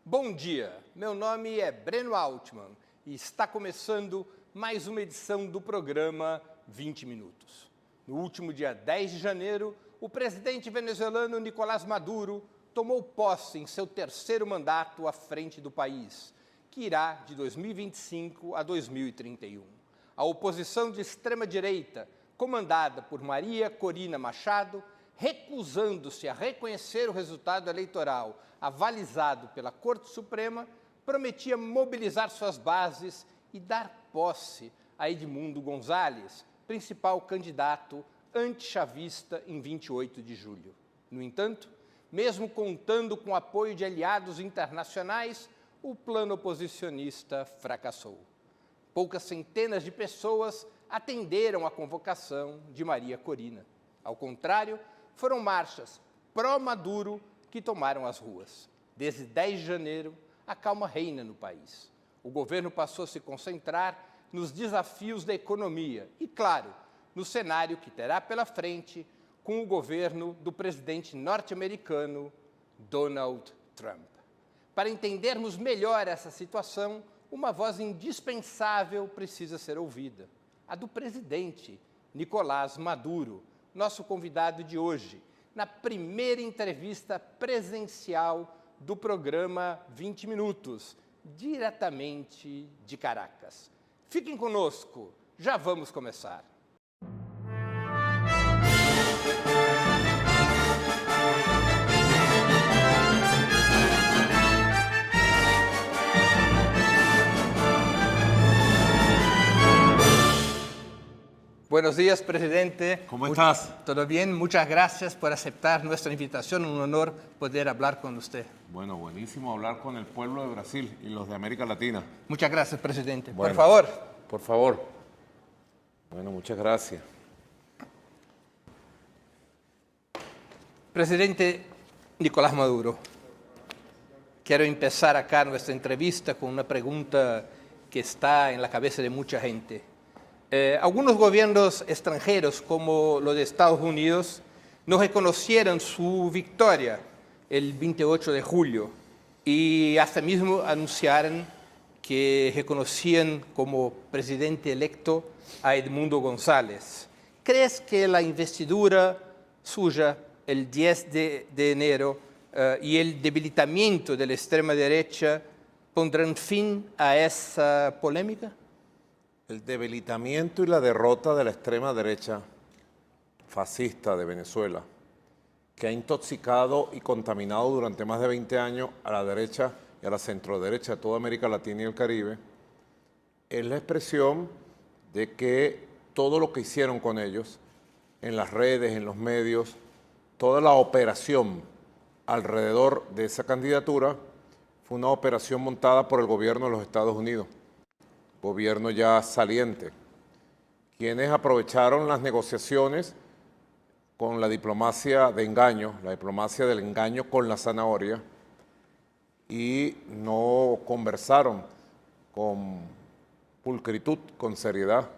Bom dia, meu nome é Breno Altman e está começando mais uma edição do programa 20 Minutos. No último dia 10 de janeiro, o presidente venezuelano Nicolás Maduro tomou posse em seu terceiro mandato à frente do país, que irá de 2025 a 2031. A oposição de extrema-direita, comandada por Maria Corina Machado, recusando-se a reconhecer o resultado eleitoral avalizado pela Corte Suprema, prometia mobilizar suas bases e dar posse a Edmundo González, principal candidato antichavista em 28 de julho. No entanto, mesmo contando com o apoio de aliados internacionais, o plano oposicionista fracassou. Poucas centenas de pessoas atenderam à convocação de Maria Corina. Ao contrário, foram marchas pró-Maduro que tomaram as ruas. Desde 10 de janeiro, a calma reina no país. O governo passou a se concentrar nos desafios da economia e, claro, no cenário que terá pela frente com o governo do presidente norte-americano Donald Trump. Para entendermos melhor essa situação, uma voz indispensável precisa ser ouvida, a do presidente Nicolás Maduro, nosso convidado de hoje, na primeira entrevista presencial do programa 20 Minutos, diretamente de Caracas. Fiquem conosco, já vamos começar. Buenos días, presidente. ¿Cómo estás? ¿Todo bien? Muchas gracias por aceptar nuestra invitación. Un honor poder hablar con usted. Bueno, buenísimo hablar con el pueblo de Brasil y los de América Latina. Muchas gracias, presidente. Bueno, por favor. Por favor. Bueno, muchas gracias. Presidente Nicolás Maduro, quiero empezar acá nuestra entrevista con una pregunta que está en la cabeza de mucha gente. Algunos gobiernos extranjeros, como los de Estados Unidos, no reconocieron su victoria el 28 de julio y hasta mismo anunciaron que reconocían como presidente electo a Edmundo González. ¿Crees que la investidura suya el 10 de enero y el debilitamiento de la extrema derecha pondrán fin a esa polémica? El debilitamiento y la derrota de la extrema derecha fascista de Venezuela, que ha intoxicado y contaminado durante más de 20 años a la derecha y a la centroderecha de toda América Latina y el Caribe, es la expresión de que todo lo que hicieron con ellos, en las redes, en los medios, toda la operación alrededor de esa candidatura, fue una operación montada por el gobierno de los Estados Unidos, gobierno ya saliente, quienes aprovecharon las negociaciones con la diplomacia de engaño, la diplomacia del engaño con la zanahoria, y no conversaron con pulcritud, con seriedad.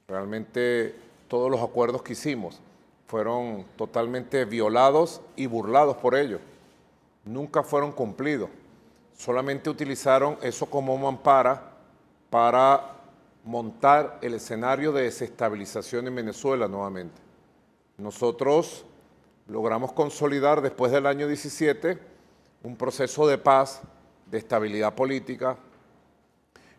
Realmente todos los acuerdos que hicimos fueron totalmente violados y burlados por ellos. Nunca fueron cumplidos. Solamente utilizaron eso como mampara para montar el escenario de desestabilización en Venezuela nuevamente. Nosotros logramos consolidar después del año 17 un proceso de paz, de estabilidad política.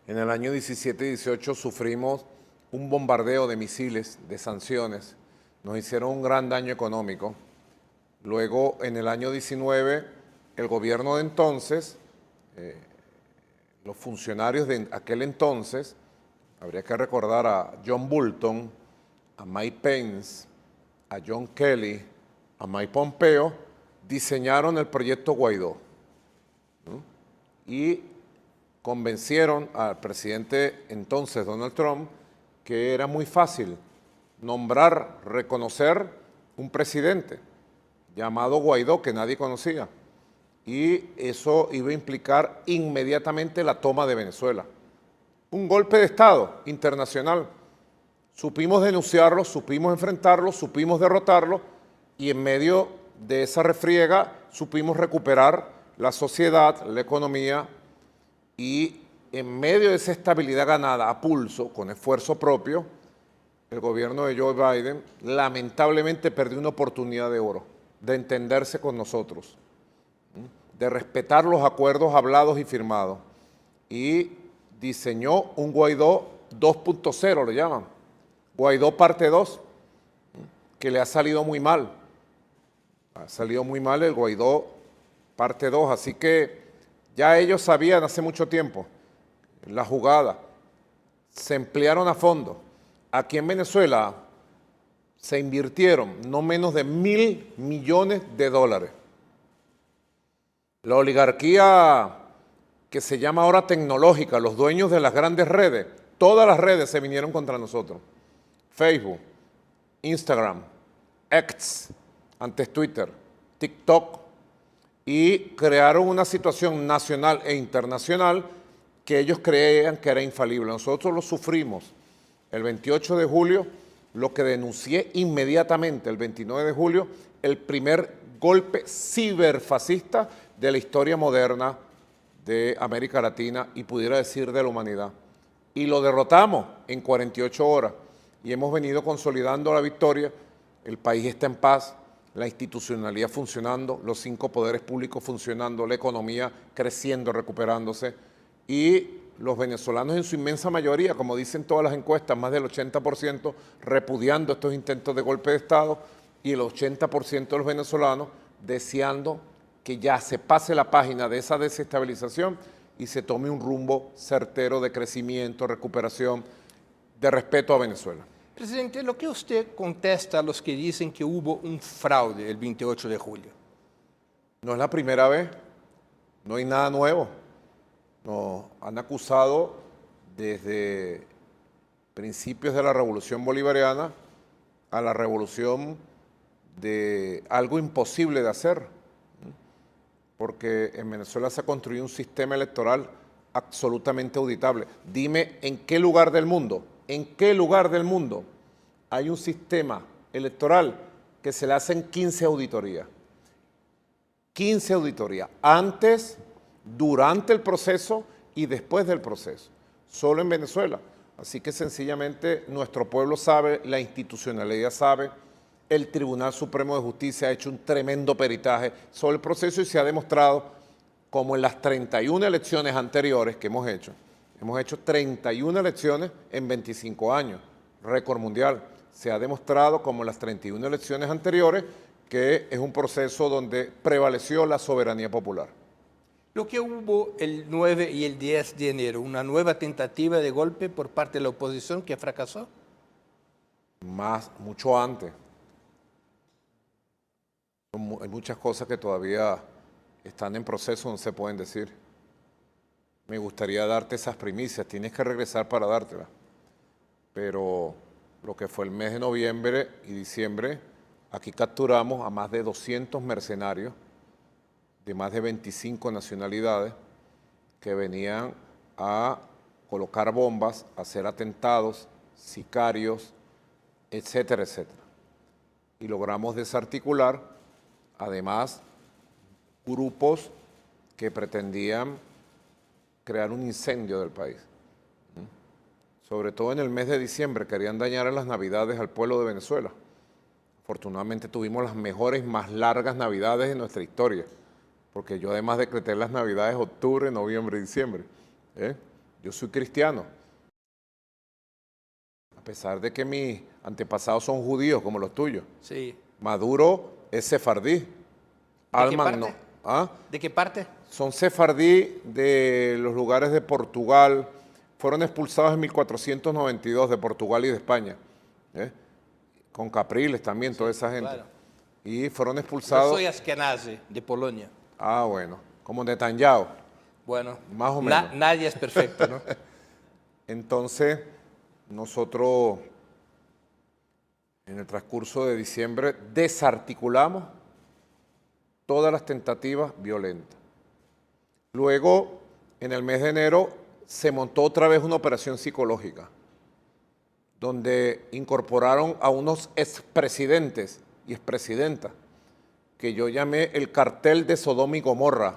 En el año 17 y 18 sufrimos un bombardeo de misiles, de sanciones, nos hicieron un gran daño económico. Luego, en el año 19, el gobierno de entonces, los funcionarios de aquel entonces, habría que recordar a John Bolton, a Mike Pence, a John Kelly, a Mike Pompeo, diseñaron el proyecto Guaidó, ¿no? Y convencieron al presidente entonces, Donald Trump, que era muy fácil nombrar, reconocer un presidente llamado Guaidó que nadie conocía. Y eso iba a implicar inmediatamente la toma de Venezuela. Un golpe de Estado internacional. Supimos denunciarlo, supimos enfrentarlo, supimos derrotarlo y en medio de esa refriega supimos recuperar la sociedad, la economía, y en medio de esa estabilidad ganada a pulso, con esfuerzo propio, el gobierno de Joe Biden lamentablemente perdió una oportunidad de oro de entenderse con nosotros, de respetar los acuerdos hablados y firmados, y diseñó un Guaidó 2.0, le llaman, Guaidó parte 2, que le ha salido muy mal. Ha salido muy mal el Guaidó parte 2, así que ya ellos sabían hace mucho tiempo la jugada, se emplearon a fondo. Aquí en Venezuela se invirtieron no menos de $1.000 millones. La oligarquía que se llama ahora tecnológica, los dueños de las grandes redes, todas las redes se vinieron contra nosotros. Facebook, Instagram, X, antes Twitter, TikTok, y crearon una situación nacional e internacional que ellos creían que era infalible. Nosotros lo sufrimos. El 28 de julio, lo que denuncié inmediatamente, el 29 de julio, el primer golpe ciberfascista de la historia moderna de América Latina y pudiera decir de la humanidad. Y lo derrotamos en 48 horas y hemos venido consolidando la victoria. El país está en paz, la institucionalidad funcionando, los 5 poderes públicos funcionando, la economía creciendo, recuperándose, y los venezolanos en su inmensa mayoría, como dicen todas las encuestas, más del 80% repudiando estos intentos de golpe de Estado, y el 80% de los venezolanos deseando que ya se pase la página de esa desestabilización y se tome un rumbo certero de crecimiento, recuperación, de respeto a Venezuela. Presidente, lo que usted contesta a los que dicen que hubo un fraude el 28 de julio. No es la primera vez, no hay nada nuevo. Nos han acusado desde principios de la Revolución Bolivariana a la revolución de algo imposible de hacer, porque en Venezuela se ha construido un sistema electoral absolutamente auditable. Dime en qué lugar del mundo hay un sistema electoral que se le hacen 15 auditorías. 15 auditorías, antes, durante el proceso y después del proceso, solo en Venezuela. Así que sencillamente nuestro pueblo sabe, la institucionalidad sabe, el Tribunal Supremo de Justicia ha hecho un tremendo peritaje sobre el proceso y se ha demostrado, como en las 31 elecciones anteriores que hemos hecho 31 elecciones en 25 años, récord mundial. Se ha demostrado, como en las 31 elecciones anteriores, que es un proceso donde prevaleció la soberanía popular. Lo que hubo el 9 y el 10 de enero, una nueva tentativa de golpe por parte de la oposición que fracasó. Mucho antes. Hay muchas cosas que todavía están en proceso, no se pueden decir. Me gustaría darte esas primicias, tienes que regresar para dártelas. Pero lo que fue el mes de noviembre y diciembre, aquí capturamos a más de 200 mercenarios de más de 25 nacionalidades que venían a colocar bombas, a hacer atentados, sicarios, etcétera, etcétera. Y logramos desarticular, además, grupos que pretendían crear un incendio del país. Sobre todo en el mes de diciembre, querían dañar en las Navidades al pueblo de Venezuela. Afortunadamente tuvimos las mejores, más largas Navidades de nuestra historia, porque yo además decreté las Navidades octubre, noviembre y diciembre. Yo soy cristiano. A pesar de que mis antepasados son judíos, como los tuyos. Sí. Maduro es sefardí. Alman no. ¿Ah? ¿De qué parte? Son sefardí de los lugares de Portugal. Fueron expulsados en 1492 de Portugal y de España. Con Capriles también, toda esa gente. Claro. Y fueron expulsados. Yo soy Askenazi, de Polonia. Ah, bueno. Como Netanyahu. Bueno, más o menos. Nadie es perfecto, ¿no? Entonces, nosotros en el transcurso de diciembre desarticulamos todas las tentativas violentas. Luego, en el mes de enero, se montó otra vez una operación psicológica, donde incorporaron a unos expresidentes y expresidentas, que yo llamé el cartel de Sodoma y Gomorra.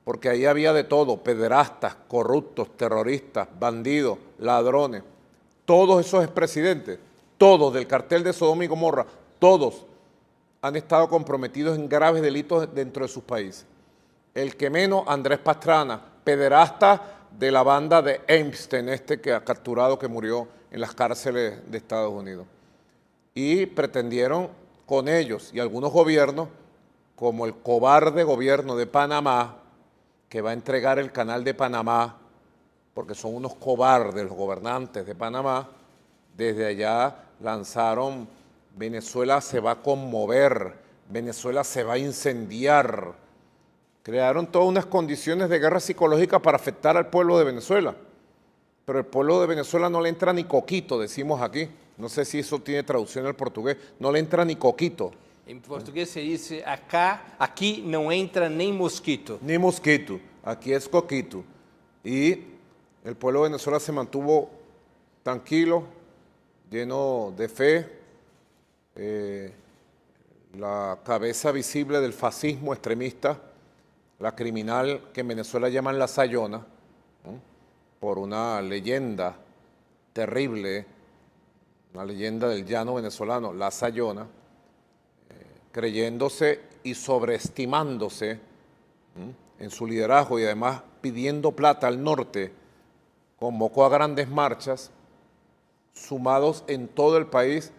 porque ahí había de todo, pederastas, corruptos, terroristas, bandidos, ladrones. Todos esos expresidentes, todos del cartel de Sodoma y Gomorra, todos han estado comprometidos en graves delitos dentro de sus países. El que menos, Andrés Pastrana, pederasta de la banda de Epstein, que ha capturado, que murió en las cárceles de Estados Unidos. Y pretendieron con ellos y algunos gobiernos, como el cobarde gobierno de Panamá, que va a entregar el canal de Panamá, porque son unos cobardes los gobernantes de Panamá, desde allá lanzaron: Venezuela se va a conmover, Venezuela se va a incendiar. Crearon todas unas condiciones de guerra psicológica para afectar al pueblo de Venezuela. Pero el pueblo de Venezuela no le entra ni coquito, decimos aquí. No sé si eso tiene traducción al portugués. No le entra ni coquito. Em português se diz aqui não entra nem mosquito. Ni mosquito, aquí es coquito. Y el pueblo de Venezuela se mantuvo tranquilo, lleno de fe. La cabeza visible del fascismo extremista, la criminal que en Venezuela llaman la Sayona, ¿no?, por una leyenda terrible, una leyenda del llano venezolano, la Sayona, creyéndose y sobreestimándose, ¿no?, en su liderazgo y además pidiendo plata al norte, convocó a grandes marchas, sumados en todo el país.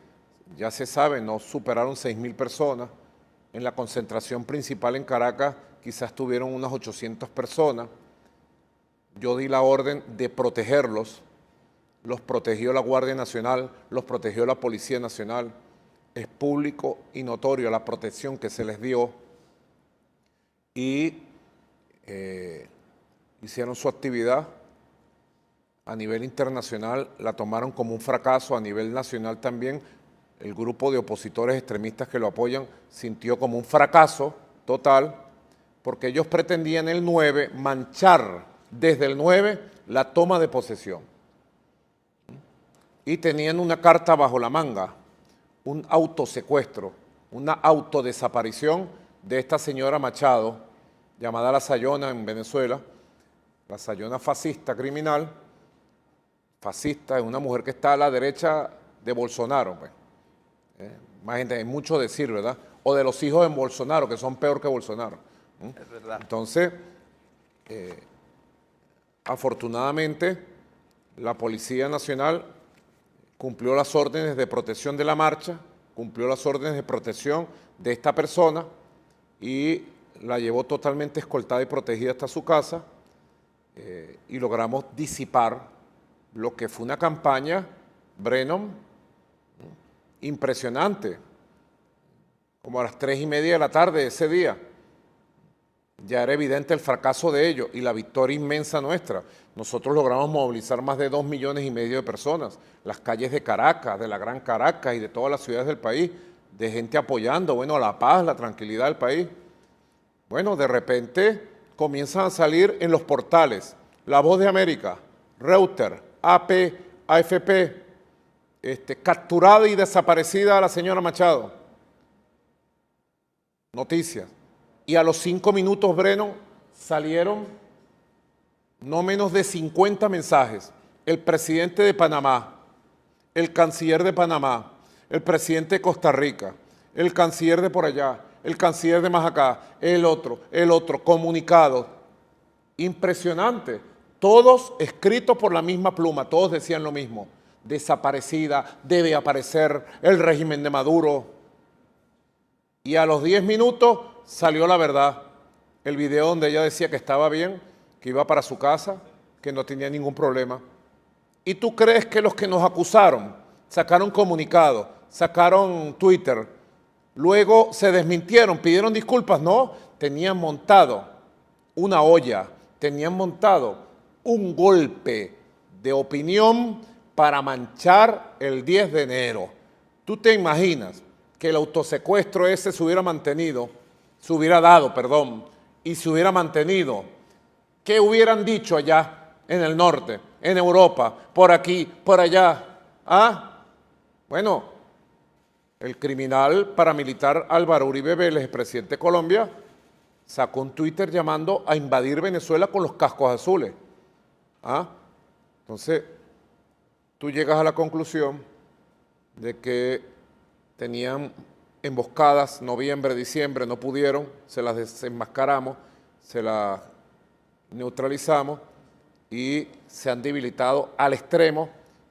Ya se sabe, no superaron 6.000 personas. En la concentración principal en Caracas quizás tuvieron unas 800 personas. Yo di la orden de protegerlos. Los protegió la Guardia Nacional, los protegió la Policía Nacional. Es público y notorio la protección que se les dio. Y hicieron su actividad. A nivel internacional la tomaron como un fracaso, a nivel nacional también. El grupo de opositores extremistas que lo apoyan sintió como un fracaso total, porque ellos pretendían el 9 manchar desde el 9 la toma de posesión. Y tenían una carta bajo la manga, un autosecuestro, una autodesaparición de esta señora Machado, llamada la Sayona en Venezuela, la Sayona fascista criminal. Fascista es una mujer que está a la derecha de Bolsonaro, pues. Más gente, hay mucho decir, ¿verdad? O de los hijos de Bolsonaro, que son peor que Bolsonaro. Es verdad. Entonces, afortunadamente, la Policía Nacional cumplió las órdenes de protección de la marcha, cumplió las órdenes de protección de esta persona y la llevó totalmente escoltada y protegida hasta su casa, y logramos disipar lo que fue una campaña, Brennan, impresionante, como a las 3:30 de la tarde de ese día. Ya era evidente el fracaso de ellos y la victoria inmensa nuestra. Nosotros logramos movilizar más de 2,5 millones de personas, las calles de Caracas, de la Gran Caracas y de todas las ciudades del país, de gente apoyando, bueno, la paz, la tranquilidad del país. Bueno, de repente comienzan a salir en los portales La Voz de América, Reuters, AP, AFP, capturada y desaparecida la señora Machado. Noticias. Y a los 5 minutos, Brennan, salieron no menos de 50 mensajes. El presidente de Panamá, el canciller de Panamá, el presidente de Costa Rica, el canciller de por allá, el canciller de más acá, el otro, comunicados. Impresionante. Todos escritos por la misma pluma, todos decían lo mismo. Desaparecida, debe aparecer el régimen de Maduro. Y a los 10 minutos salió la verdad. El video donde ella decía que estaba bien, que iba para su casa, que no tenía ningún problema. ¿Y tú crees que los que nos acusaron sacaron comunicados, sacaron Twitter, luego se desmintieron, pidieron disculpas? No, tenían montado una olla, tenían montado un golpe de opinión para manchar el 10 de enero. ¿Tú te imaginas que el autosecuestro ese se hubiera mantenido, se hubiera dado, perdón, y se hubiera mantenido? ¿Qué hubieran dicho allá en el norte, en Europa, por aquí, por allá? Bueno, el criminal paramilitar Álvaro Uribe Vélez, presidente de Colombia, sacó un Twitter llamando a invadir Venezuela con los cascos azules. ¿Ah? Entonces, tú llegas a la conclusión de que tenían emboscadas noviembre, diciembre, no pudieron, se las desenmascaramos, se las neutralizamos y se han debilitado al extremo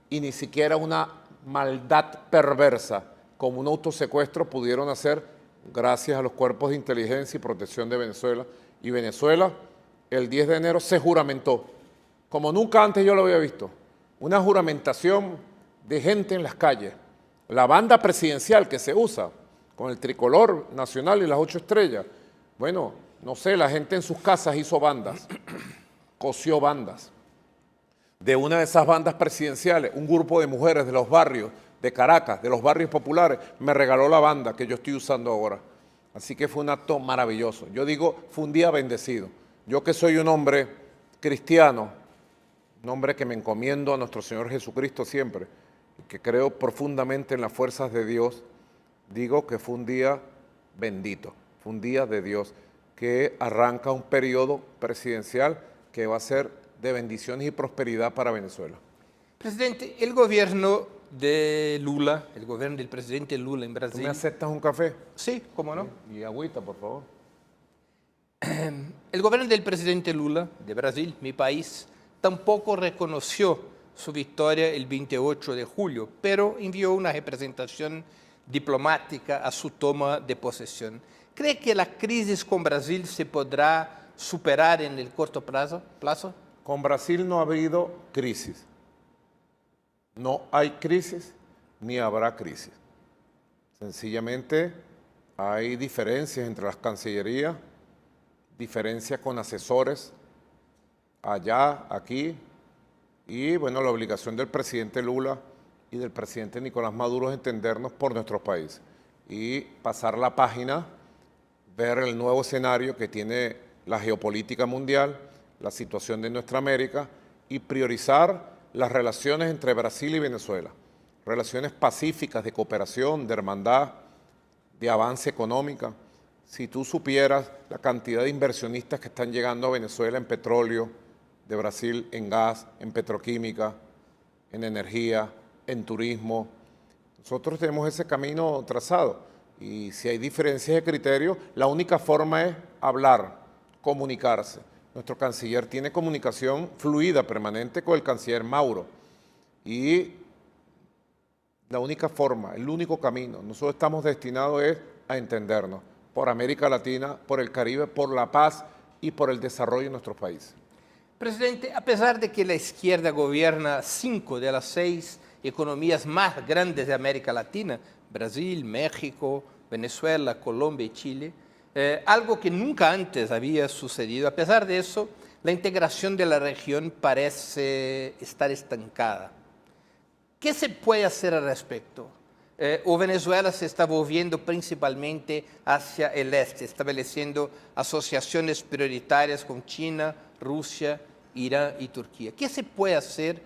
y ni siquiera una maldad perversa como un autosecuestro pudieron hacer gracias a los cuerpos de inteligencia y protección de Venezuela. Y Venezuela, el 10 de enero, se juramentó, como nunca antes yo lo había visto, una juramentación de gente en las calles. La banda presidencial que se usa, con el tricolor nacional y las 8 estrellas, bueno, no sé, la gente en sus casas hizo bandas, cosió bandas. De una de esas bandas presidenciales, un grupo de mujeres de los barrios de Caracas, de los barrios populares, me regaló la banda que yo estoy usando ahora. Así que fue un acto maravilloso. Yo digo, fue un día bendecido. Yo que soy un hombre cristiano, un hombre que me encomiendo a nuestro Señor Jesucristo siempre, que creo profundamente en las fuerzas de Dios, digo que fue un día bendito, fue un día de Dios, que arranca un periodo presidencial que va a ser de bendiciones y prosperidad para Venezuela. Presidente, el gobierno de Lula, el gobierno del presidente Lula en ¿Tú Brasil... me aceptas un café? Sí, cómo no. Y agüita, por favor. El gobierno del presidente Lula de Brasil, mi país, tampoco reconoció su victoria el 28 de julio, pero envió una representación diplomática a su toma de posesión. ¿Cree que la crisis con Brasil se podrá superar en el corto plazo? Con Brasil no ha habido crisis. No hay crisis ni habrá crisis. Sencillamente hay diferencias entre las cancillerías, diferencias con asesores allá, aquí, y bueno, la obligación del presidente Lula y del presidente Nicolás Maduro es entendernos por nuestros países y pasar la página, ver el nuevo escenario que tiene la geopolítica mundial, la situación de nuestra América y priorizar las relaciones entre Brasil y Venezuela, relaciones pacíficas de cooperación, de hermandad, de avance económica. Si tú supieras la cantidad de inversionistas que están llegando a Venezuela en petróleo, de Brasil en gas, en petroquímica, en energía, en turismo, nosotros tenemos ese camino trazado y si hay diferencias de criterio, la única forma es hablar, comunicarse. Nuestro canciller tiene comunicación fluida, permanente con el canciller Mauro y la única forma, el único camino, nosotros estamos destinados es a entendernos por América Latina, por el Caribe, por la paz y por el desarrollo de nuestros países. Presidente, a pesar de que la izquierda gobierna 5 de las 6 economías más grandes de América Latina, Brasil, México, Venezuela, Colombia y Chile, algo que nunca antes había sucedido. A pesar de eso, la integración de la región parece estar estancada. ¿Qué se puede hacer al respecto? ¿O Venezuela se está volviendo principalmente hacia el este, estableciendo asociaciones prioritarias con China, Rusia, Irán y Turquía? ¿Qué se puede hacer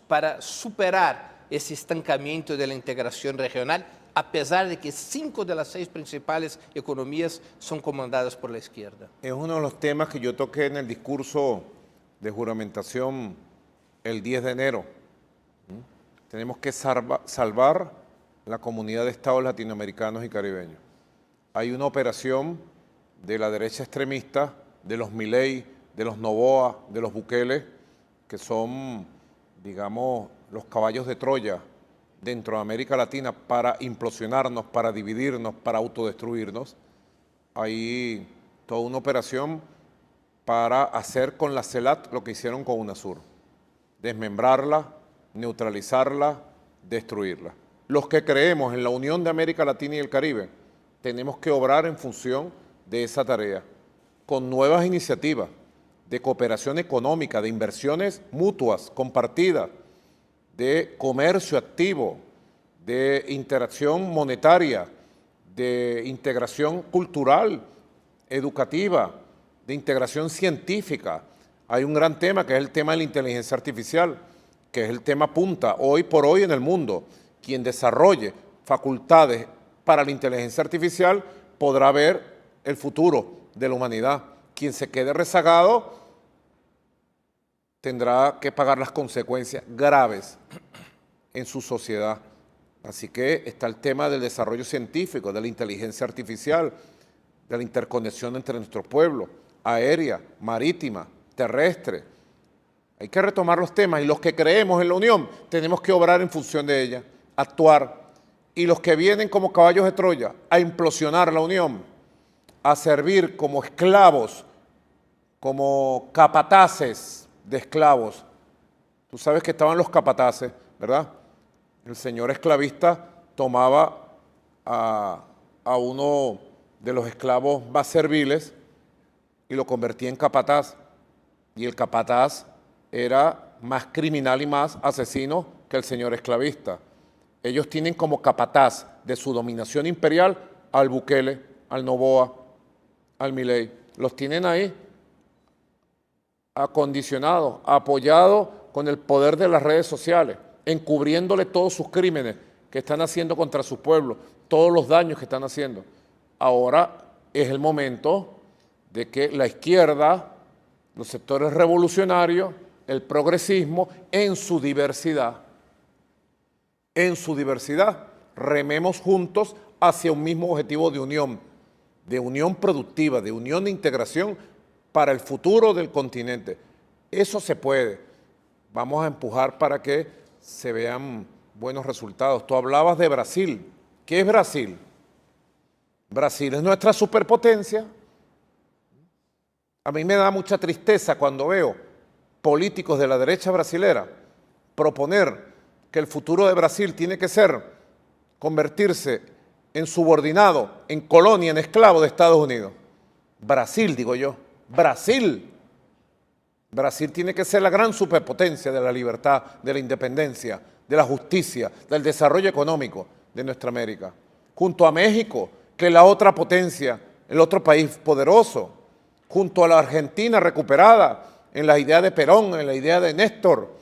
para superar ese estancamiento de la integración regional, a pesar de que 5 de las 6 principales economías son comandadas por la izquierda? Es uno de los temas que yo toqué en el discurso de juramentación el 10 de enero. Tenemos que salvar la comunidad de estados latinoamericanos y caribeños. Hay una operación de la derecha extremista, de los Milei, de los Noboa, de los Bukele, que son, digamos, los caballos de Troya dentro de América Latina para implosionarnos, para dividirnos, para autodestruirnos. Hay toda una operación para hacer con la CELAC lo que hicieron con UNASUR, desmembrarla, neutralizarla, destruirla. Los que creemos en la unión de América Latina y el Caribe tenemos que obrar en función de esa tarea, con nuevas iniciativas de cooperación económica, de inversiones mutuas, compartidas, de comercio activo, de interacción monetaria, de integración cultural, educativa, de integración científica. Hay un gran tema que es el tema de la inteligencia artificial, que es el tema punta hoy por hoy en el mundo. Quien desarrolle facultades para la inteligencia artificial podrá ver el futuro de la humanidad. Quien se quede rezagado tendrá que pagar las consecuencias graves en su sociedad. Así que está el tema del desarrollo científico, de la inteligencia artificial, de la interconexión entre nuestros pueblos, aérea, marítima, terrestre. Hay que retomar los temas y los que creemos en la unión tenemos que obrar en función de ella, actuar. Y los que vienen como caballos de Troya a implosionar la unión, a servir como esclavos, como capataces de esclavos. Tú sabes que estaban los capataces, ¿verdad? El señor esclavista tomaba a uno de los esclavos más serviles y lo convertía en capataz. Y el capataz era más criminal y más asesino que el señor esclavista. Ellos tienen como capataz de su dominación imperial al Bukele, al Noboa, al Milei. Los tienen ahí acondicionados, apoyados con el poder de las redes sociales, encubriéndole todos sus crímenes que están haciendo contra su pueblo, todos los daños que están haciendo. Ahora es el momento de que la izquierda, los sectores revolucionarios, el progresismo, en su diversidad, rememos juntos hacia un mismo objetivo de unión productiva, de unión de integración para el futuro del continente. Eso se puede. Vamos a empujar para que se vean buenos resultados. Tú hablabas de Brasil. ¿Qué es Brasil? Brasil es nuestra superpotencia. A mí me da mucha tristeza cuando veo políticos de la derecha brasilera proponer que el futuro de Brasil tiene que ser convertirse en subordinado, en colonia, en esclavo de Estados Unidos. Brasil, digo yo, Brasil. Brasil tiene que ser la gran superpotencia de la libertad, de la independencia, de la justicia, del desarrollo económico de nuestra América. Junto a México, que es la otra potencia, el otro país poderoso. Junto a la Argentina recuperada en la idea de Perón, en la idea de Néstor.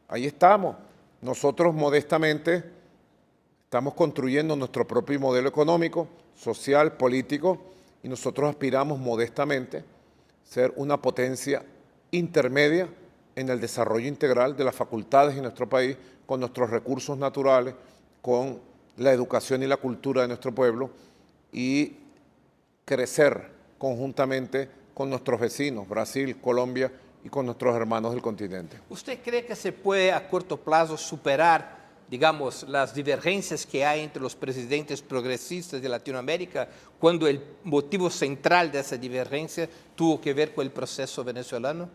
Ahí estamos. Nosotros modestamente estamos construyendo nuestro propio modelo económico, social, político, y nosotros aspiramos modestamente a ser una potencia intermedia en el desarrollo integral de las facultades en nuestro país, con nuestros recursos naturales, con la educación y la cultura de nuestro pueblo, y crecer conjuntamente con nuestros vecinos, Brasil, Colombia, y con nuestros hermanos del continente. ¿Usted cree que se puede a corto plazo superar, digamos, las divergencias que hay entre los presidentes progresistas de Latinoamérica, cuando el motivo central de esa divergencia tuvo que ver con el proceso venezolano?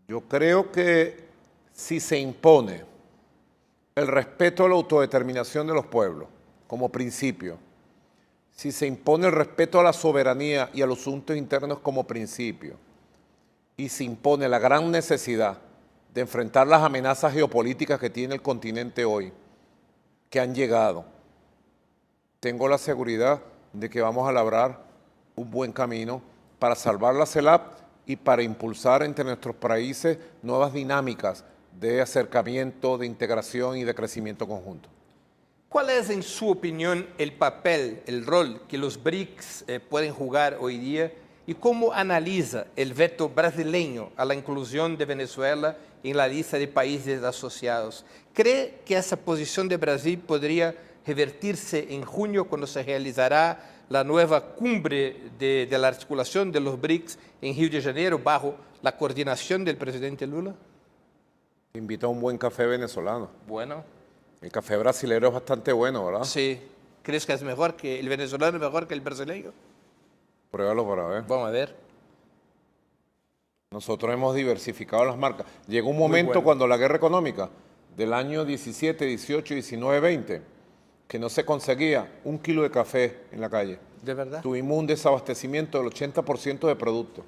Yo creo que si se impone el respeto a la autodeterminación de los pueblos como principio, si se impone el respeto a la soberanía y a los asuntos internos como principio, y se impone la gran necesidad de enfrentar las amenazas geopolíticas que tiene el continente hoy, que han llegado, tengo la seguridad de que vamos a labrar un buen camino para salvar la CELAC y para impulsar entre nuestros países nuevas dinámicas de acercamiento, de integración y de crecimiento conjunto. ¿Cuál es, en su opinión, el papel, el rol que los BRICS pueden jugar hoy día y cómo analiza el veto brasileño a la inclusión de Venezuela en la lista de países asociados? ¿Cree que esa posición de Brasil podría revertirse en junio cuando se realizará la nueva cumbre de la articulación de los BRICS en Río de Janeiro bajo la coordinación del presidente Lula? Te invito a un buen café venezolano. Bueno. El café brasilero es bastante bueno, ¿verdad? Sí. ¿Crees que es mejor que el venezolano, es mejor que el brasileño? Pruébalo para ver. Vamos a ver. Nosotros hemos diversificado las marcas. Llegó un momento cuando la guerra económica del año 17, 18, 19, 20, que no se conseguía un kilo de café en la calle. ¿De verdad? Tuvimos un desabastecimiento del 80% de productos.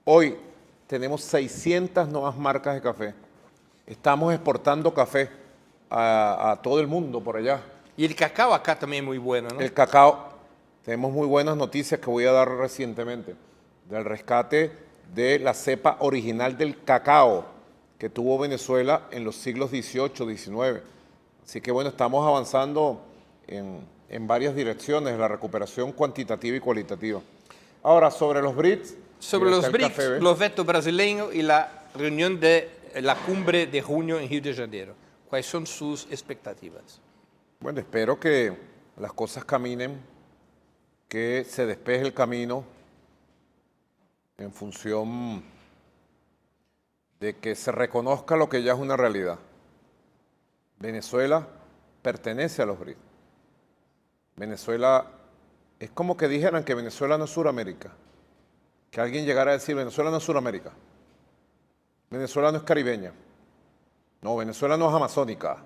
Hoy tenemos 600 nuevas marcas de café. Estamos exportando café a todo el mundo por allá. Y el cacao acá también es muy bueno, ¿no? El cacao, tenemos muy buenas noticias que voy a dar recientemente, del rescate de la cepa original del cacao que tuvo Venezuela en los siglos XVIII, XIX. Así que bueno, estamos avanzando en en varias direcciones, la recuperación cuantitativa y cualitativa. Ahora, sobre los BRICS... Sobre los BRICS, los vetos brasileños y la reunión de la cumbre de junio en Río de Janeiro. ¿Cuáles son sus expectativas? Bueno, espero que las cosas caminen, que se despeje el camino en función de que se reconozca lo que ya es una realidad. Venezuela pertenece a los BRICS. Venezuela, es como que dijeran que Venezuela no es Suramérica. Que alguien llegara a decir, Venezuela no es Suramérica. Venezuela no es caribeña. No, Venezuela no es amazónica.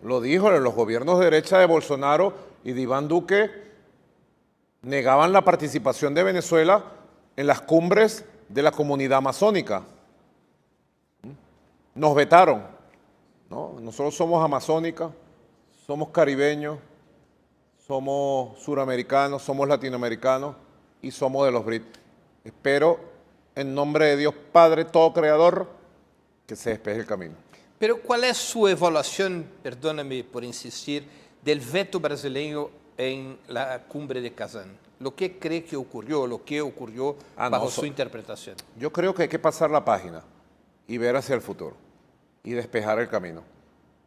Lo dijo los gobiernos de derecha de Bolsonaro y de Iván Duque, negaban la participación de Venezuela en las cumbres de la comunidad amazónica. Nos vetaron. ¿No? Nosotros somos amazónicas, somos caribeños, somos suramericanos, somos latinoamericanos y somos de los BRICS. Espero, en nombre de Dios Padre, todo creador, que se despeje el camino. Pero ¿cuál es su evaluación, perdóname por insistir, del veto brasileño en la cumbre de Kazán? ¿Lo que cree que ocurrió, lo que ocurrió bajo su interpretación? Yo creo que hay que pasar la página y ver hacia el futuro y despejar el camino.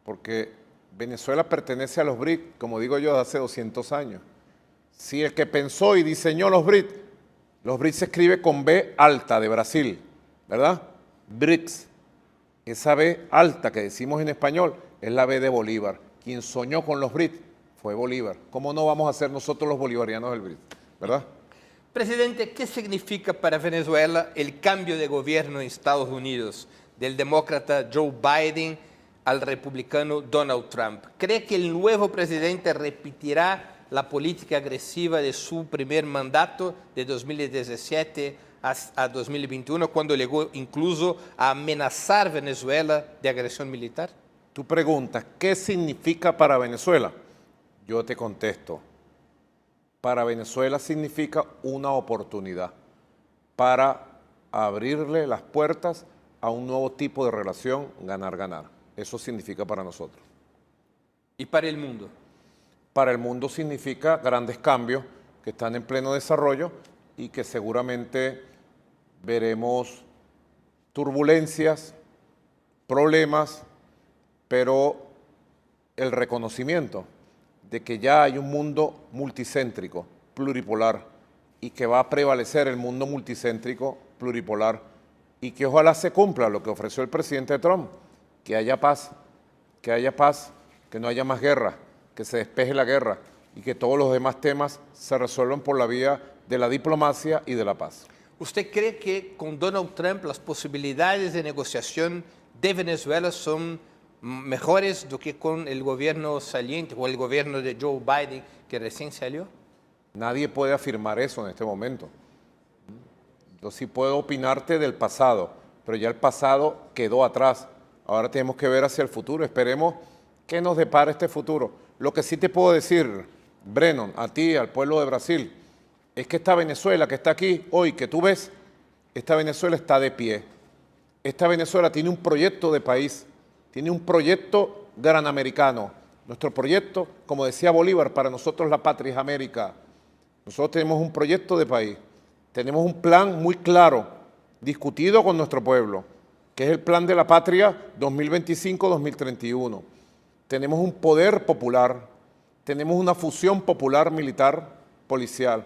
Porque Venezuela pertenece a los BRICS, como digo yo, de hace 200 años. Si el que pensó y diseñó los BRICS se escribe con B alta de Brasil, ¿verdad? BRICS. Esa B alta que decimos en español es la B de Bolívar. Quien soñó con los BRICS fue Bolívar. ¿Cómo no vamos a ser nosotros los bolivarianos del BRICS? ¿Verdad? Presidente, ¿qué significa para Venezuela el cambio de gobierno en Estados Unidos del demócrata Joe Biden al republicano Donald Trump? ¿Cree que el nuevo presidente repetirá la política agresiva de su primer mandato de 2017 a 2021, cuando llegó incluso a amenazar Venezuela de agresión militar? Tú preguntas, ¿qué significa para Venezuela? Yo te contesto, para Venezuela significa una oportunidad para abrirle las puertas a un nuevo tipo de relación ganar-ganar. Eso significa para nosotros. ¿Y para el mundo? Para el mundo significa grandes cambios que están en pleno desarrollo y que seguramente veremos turbulencias, problemas, pero el reconocimiento de que ya hay un mundo multicéntrico, pluripolar, y que va a prevalecer el mundo multicéntrico, pluripolar, y que ojalá se cumpla lo que ofreció el presidente Trump, que haya paz, que no haya más guerra, que se despeje la guerra y que todos los demás temas se resuelvan por la vía de la diplomacia y de la paz. ¿Usted cree que con Donald Trump las posibilidades de negociación de Venezuela son mejores do que con el gobierno saliente o el gobierno de Joe Biden que recién salió? Nadie puede afirmar eso en este momento. Yo sí puedo opinarte del pasado, pero ya el pasado quedó atrás. Ahora tenemos que ver hacia el futuro. Esperemos que nos depara este futuro. Lo que sí te puedo decir, Brennan, a ti, al pueblo de Brasil, es que esta Venezuela que está aquí hoy, que tú ves, esta Venezuela está de pie. Esta Venezuela tiene un proyecto de país, tiene un proyecto gran americano. Nuestro proyecto, como decía Bolívar, para nosotros la patria es América. Nosotros tenemos un proyecto de país, tenemos un plan muy claro, discutido con nuestro pueblo, que es el plan de la patria 2025-2031. Tenemos un poder popular, tenemos una fusión popular militar policial.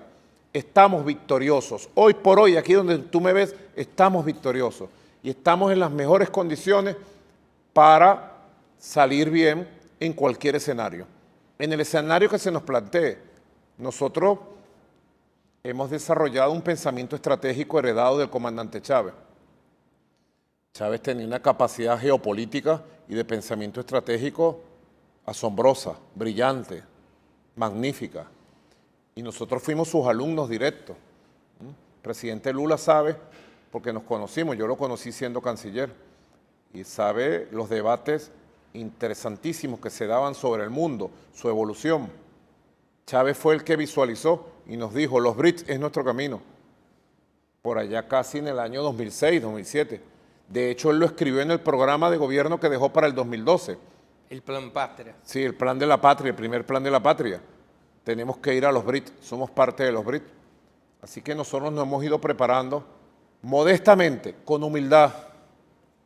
Estamos victoriosos. Hoy por hoy, aquí donde tú me ves, estamos victoriosos y estamos en las mejores condiciones para salir bien en cualquier escenario. En el escenario que se nos plantee, nosotros hemos desarrollado un pensamiento estratégico heredado del comandante Chávez. Chávez tenía una capacidad geopolítica y de pensamiento estratégico asombrosa, brillante, magnífica. Y nosotros fuimos sus alumnos directos. El presidente Lula sabe, porque nos conocimos, yo lo conocí siendo canciller, y sabe los debates interesantísimos que se daban sobre el mundo, su evolución. Chávez fue el que visualizó y nos dijo, los BRICS es nuestro camino, por allá casi en el año 2006, 2007. De hecho, él lo escribió en el programa de gobierno que dejó para el 2012. El plan patria. Sí, el plan de la patria, el primer plan de la patria. Tenemos que ir a los BRIC, somos parte de los BRIC. Así que nosotros nos hemos ido preparando modestamente, con humildad,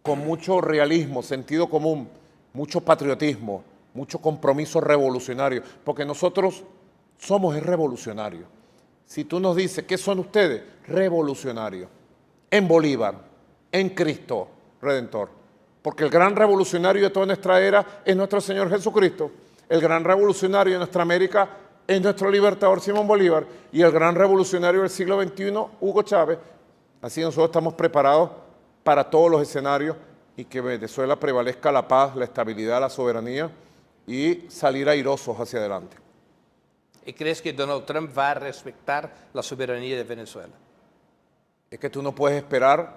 con mucho realismo, sentido común, mucho patriotismo, mucho compromiso revolucionario, porque nosotros somos revolucionarios. Si tú nos dices, ¿qué son ustedes? Revolucionarios. En Bolívar, en Cristo Redentor. Porque el gran revolucionario de toda nuestra era es nuestro Señor Jesucristo. El gran revolucionario de nuestra América es nuestro libertador Simón Bolívar. Y el gran revolucionario del siglo XXI, Hugo Chávez. Así nosotros estamos preparados para todos los escenarios y que Venezuela prevalezca la paz, la estabilidad, la soberanía y salir airosos hacia adelante. ¿Y crees que Donald Trump va a respetar la soberanía de Venezuela? Es que tú no puedes esperar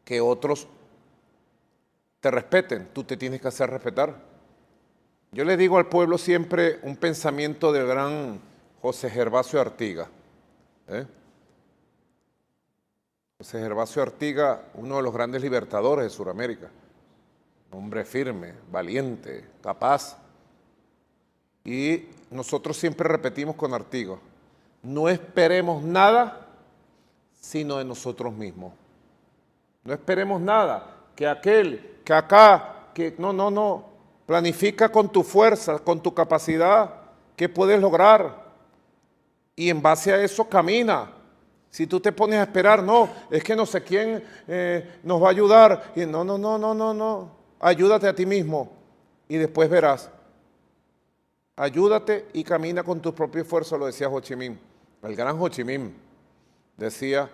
que otros te respeten, tú te tienes que hacer respetar. Yo le digo al pueblo siempre un pensamiento del gran José Gervasio Artigas. José Gervasio Artigas, uno de los grandes libertadores de Sudamérica, un hombre firme, valiente, capaz. Y nosotros siempre repetimos con Artigas, no esperemos nada sino de nosotros mismos. No esperemos nada, que aquel, que acá, que no, planifica con tu fuerza, con tu capacidad, qué puedes lograr y en base a eso camina. Si tú te pones a esperar, no, es que no sé quién nos va a ayudar, y no, ayúdate a ti mismo y después verás. Ayúdate y camina con tu propio esfuerzo, lo decía Ho Chi Minh. El gran Ho Chi Minh decía,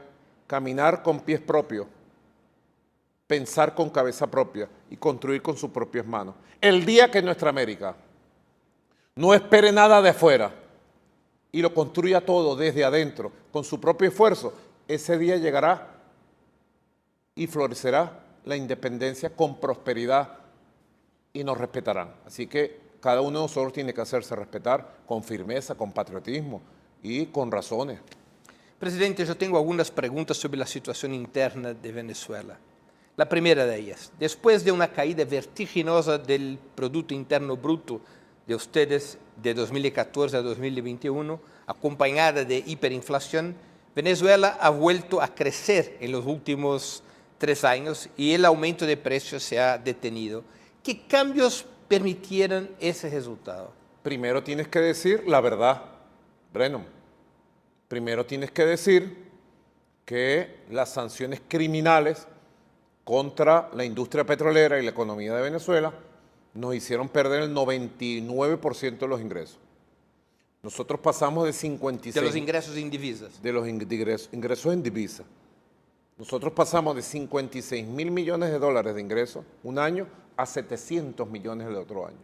caminar con pies propios, pensar con cabeza propia y construir con sus propias manos. El día que nuestra América no espere nada de afuera y lo construya todo desde adentro, con su propio esfuerzo, ese día llegará y florecerá la independencia con prosperidad y nos respetarán. Así que cada uno de nosotros tiene que hacerse respetar con firmeza, con patriotismo y con razones. Presidente, yo tengo algunas preguntas sobre la situación interna de Venezuela. La primera de ellas, después de una caída vertiginosa del Producto Interno Bruto de ustedes de 2014 a 2021, acompañada de hiperinflación, Venezuela ha vuelto a crecer en los últimos 3 años y el aumento de precios se ha detenido. ¿Qué cambios permitieron ese resultado? Primero tienes que decir la verdad, Brennan. Primero tienes que decir que las sanciones criminales contra la industria petrolera y la economía de Venezuela nos hicieron perder el 99% de los ingresos. Nosotros pasamos de 56... De los ingresos en divisas. De los ingresos en divisas. Nosotros pasamos de 56.000 millones de dólares de ingresos un año a 700 millones el otro año.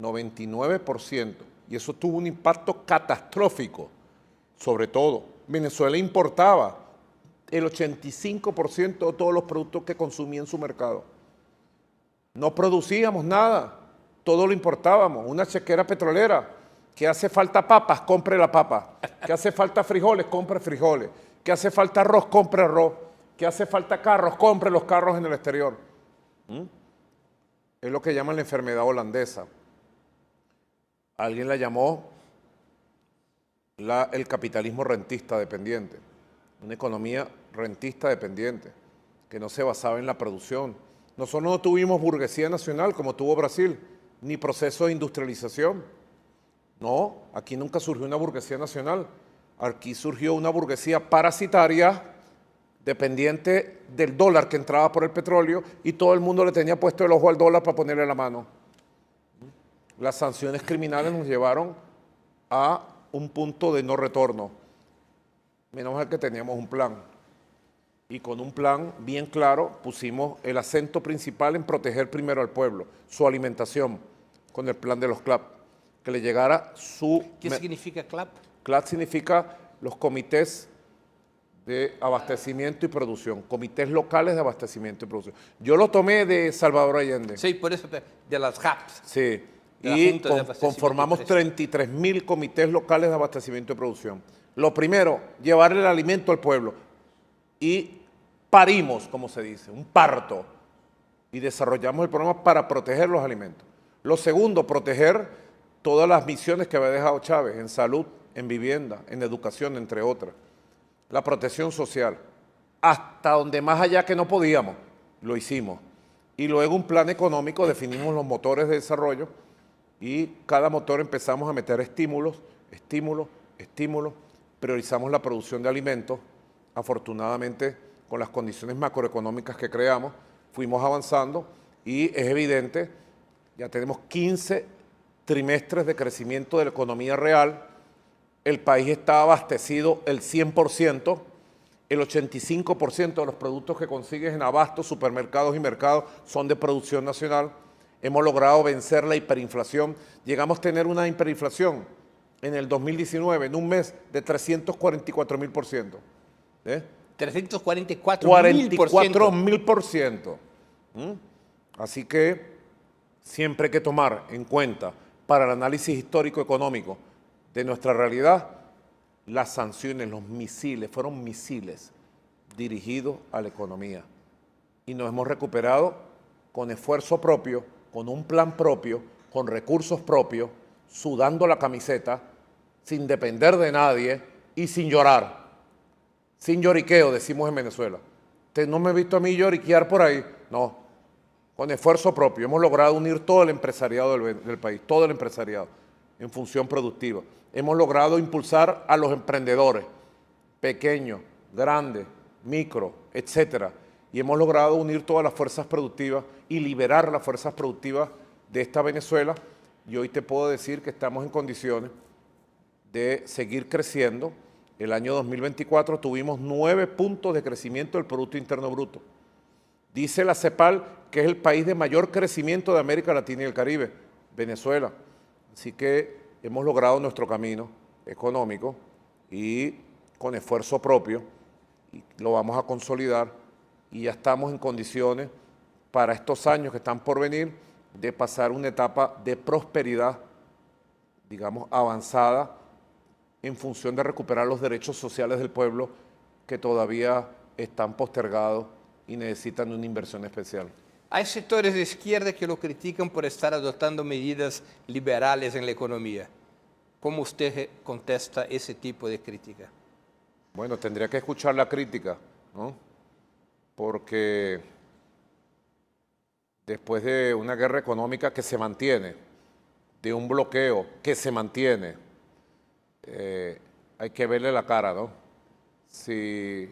99%. Y eso tuvo un impacto catastrófico. Sobre todo, Venezuela importaba el 85% de todos los productos que consumía en su mercado. No producíamos nada, todo lo importábamos. Una chequera petrolera, que hace falta papas, compre la papa. Que hace falta frijoles, compre frijoles. Que hace falta arroz, compre arroz. Que hace falta carros, compre los carros en el exterior. Es lo que llaman la enfermedad holandesa. Alguien la llamó el capitalismo rentista dependiente. Una economía rentista dependiente, que no se basaba en la producción. Nosotros no tuvimos burguesía nacional como tuvo Brasil, ni proceso de industrialización. No, aquí nunca surgió una burguesía nacional. Aquí surgió una burguesía parasitaria, dependiente del dólar que entraba por el petróleo y todo el mundo le tenía puesto el ojo al dólar para ponerle la mano. Las sanciones criminales nos llevaron a un punto de no retorno. Menos mal que teníamos un plan. Y con un plan bien claro pusimos el acento principal en proteger primero al pueblo, su alimentación, con el plan de los CLAP, que le llegara su... ¿Qué significa CLAP? CLAP significa los comités de abastecimiento y producción, comités locales de abastecimiento y producción. Yo lo tomé de Salvador Allende. Sí, por eso, de las GAPs. Sí, y conformamos 33.000 comités locales de abastecimiento y producción. Lo primero, llevar el alimento al pueblo. Y parimos, como se dice, un parto y desarrollamos el programa para proteger los alimentos. Lo segundo, proteger todas las misiones que había dejado Chávez en salud, en vivienda, en educación, entre otras. La protección social, hasta donde más allá que no podíamos, lo hicimos. Y luego un plan económico, definimos los motores de desarrollo y cada motor empezamos a meter estímulos, priorizamos la producción de alimentos. Afortunadamente, con las condiciones macroeconómicas que creamos, fuimos avanzando y es evidente, ya tenemos 15 trimestres de crecimiento de la economía real, el país está abastecido el 100%, el 85% de los productos que consigues en abastos, supermercados y mercados son de producción nacional. Hemos logrado vencer la hiperinflación. Llegamos a tener una hiperinflación en el 2019, en un mes, de 344.000%. 344.000%. Así que siempre hay que tomar en cuenta para el análisis histórico-económico de nuestra realidad, las sanciones, los misiles, fueron misiles dirigidos a la economía. Y nos hemos recuperado con esfuerzo propio, con un plan propio, con recursos propios, sudando la camiseta, sin depender de nadie y sin llorar. Sin lloriqueo, decimos en Venezuela. Usted no me ha visto a mí lloriquear por ahí. No, con esfuerzo propio. Hemos logrado unir todo el empresariado del país, todo el empresariado, en función productiva. Hemos logrado impulsar a los emprendedores, pequeños, grandes, micro, etcétera. Y hemos logrado unir todas las fuerzas productivas y liberar las fuerzas productivas de esta Venezuela. Y hoy te puedo decir que estamos en condiciones de seguir creciendo. El año 2024 tuvimos 9 puntos de crecimiento del Producto Interno Bruto. Dice la CEPAL que es el país de mayor crecimiento de América Latina y el Caribe, Venezuela. Así que hemos logrado nuestro camino económico y con esfuerzo propio y lo vamos a consolidar y ya estamos en condiciones para estos años que están por venir de pasar una etapa de prosperidad, digamos, avanzada en función de recuperar los derechos sociales del pueblo que todavía están postergados y necesitan una inversión especial. Hay sectores de izquierda que lo critican por estar adoptando medidas liberales en la economía. ¿Cómo usted contesta ese tipo de crítica? Bueno, tendría que escuchar la crítica, ¿no? Porque después de una guerra económica que se mantiene, de un bloqueo que se mantiene, hay que verle la cara, ¿no? Si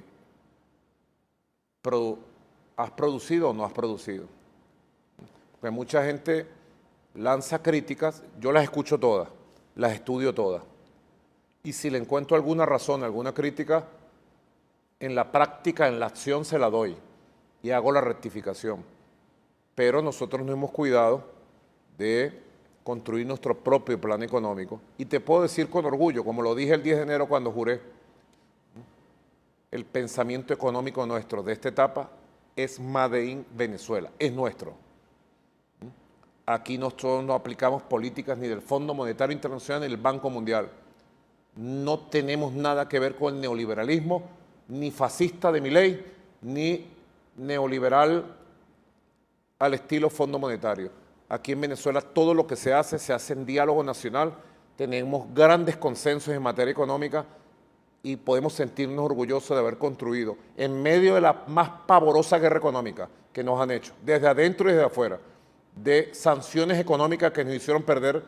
has producido o no has producido. Porque mucha gente lanza críticas, yo las escucho todas, las estudio todas. Y si le encuentro alguna razón, alguna crítica, en la práctica, en la acción se la doy y hago la rectificación. Pero nosotros nos hemos cuidado de construir nuestro propio plan económico. Y te puedo decir con orgullo, como lo dije el 10 de enero cuando juré, el pensamiento económico nuestro de esta etapa es Made in Venezuela, es nuestro. Aquí nosotros no aplicamos políticas ni del Fondo Monetario Internacional ni del Banco Mundial. No tenemos nada que ver con el neoliberalismo, ni fascista de Milei, ni neoliberal al estilo Fondo Monetario. Aquí en Venezuela todo lo que se hace en diálogo nacional, tenemos grandes consensos en materia económica y podemos sentirnos orgullosos de haber construido en medio de la más pavorosa guerra económica que nos han hecho, desde adentro y desde afuera, de sanciones económicas que nos hicieron perder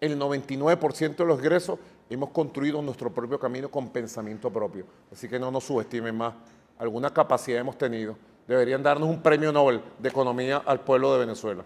el 99% de los ingresos, hemos construido nuestro propio camino con pensamiento propio. Así que no nos subestimen más. Alguna capacidad hemos tenido. Deberían darnos un premio Nobel de Economía al pueblo de Venezuela.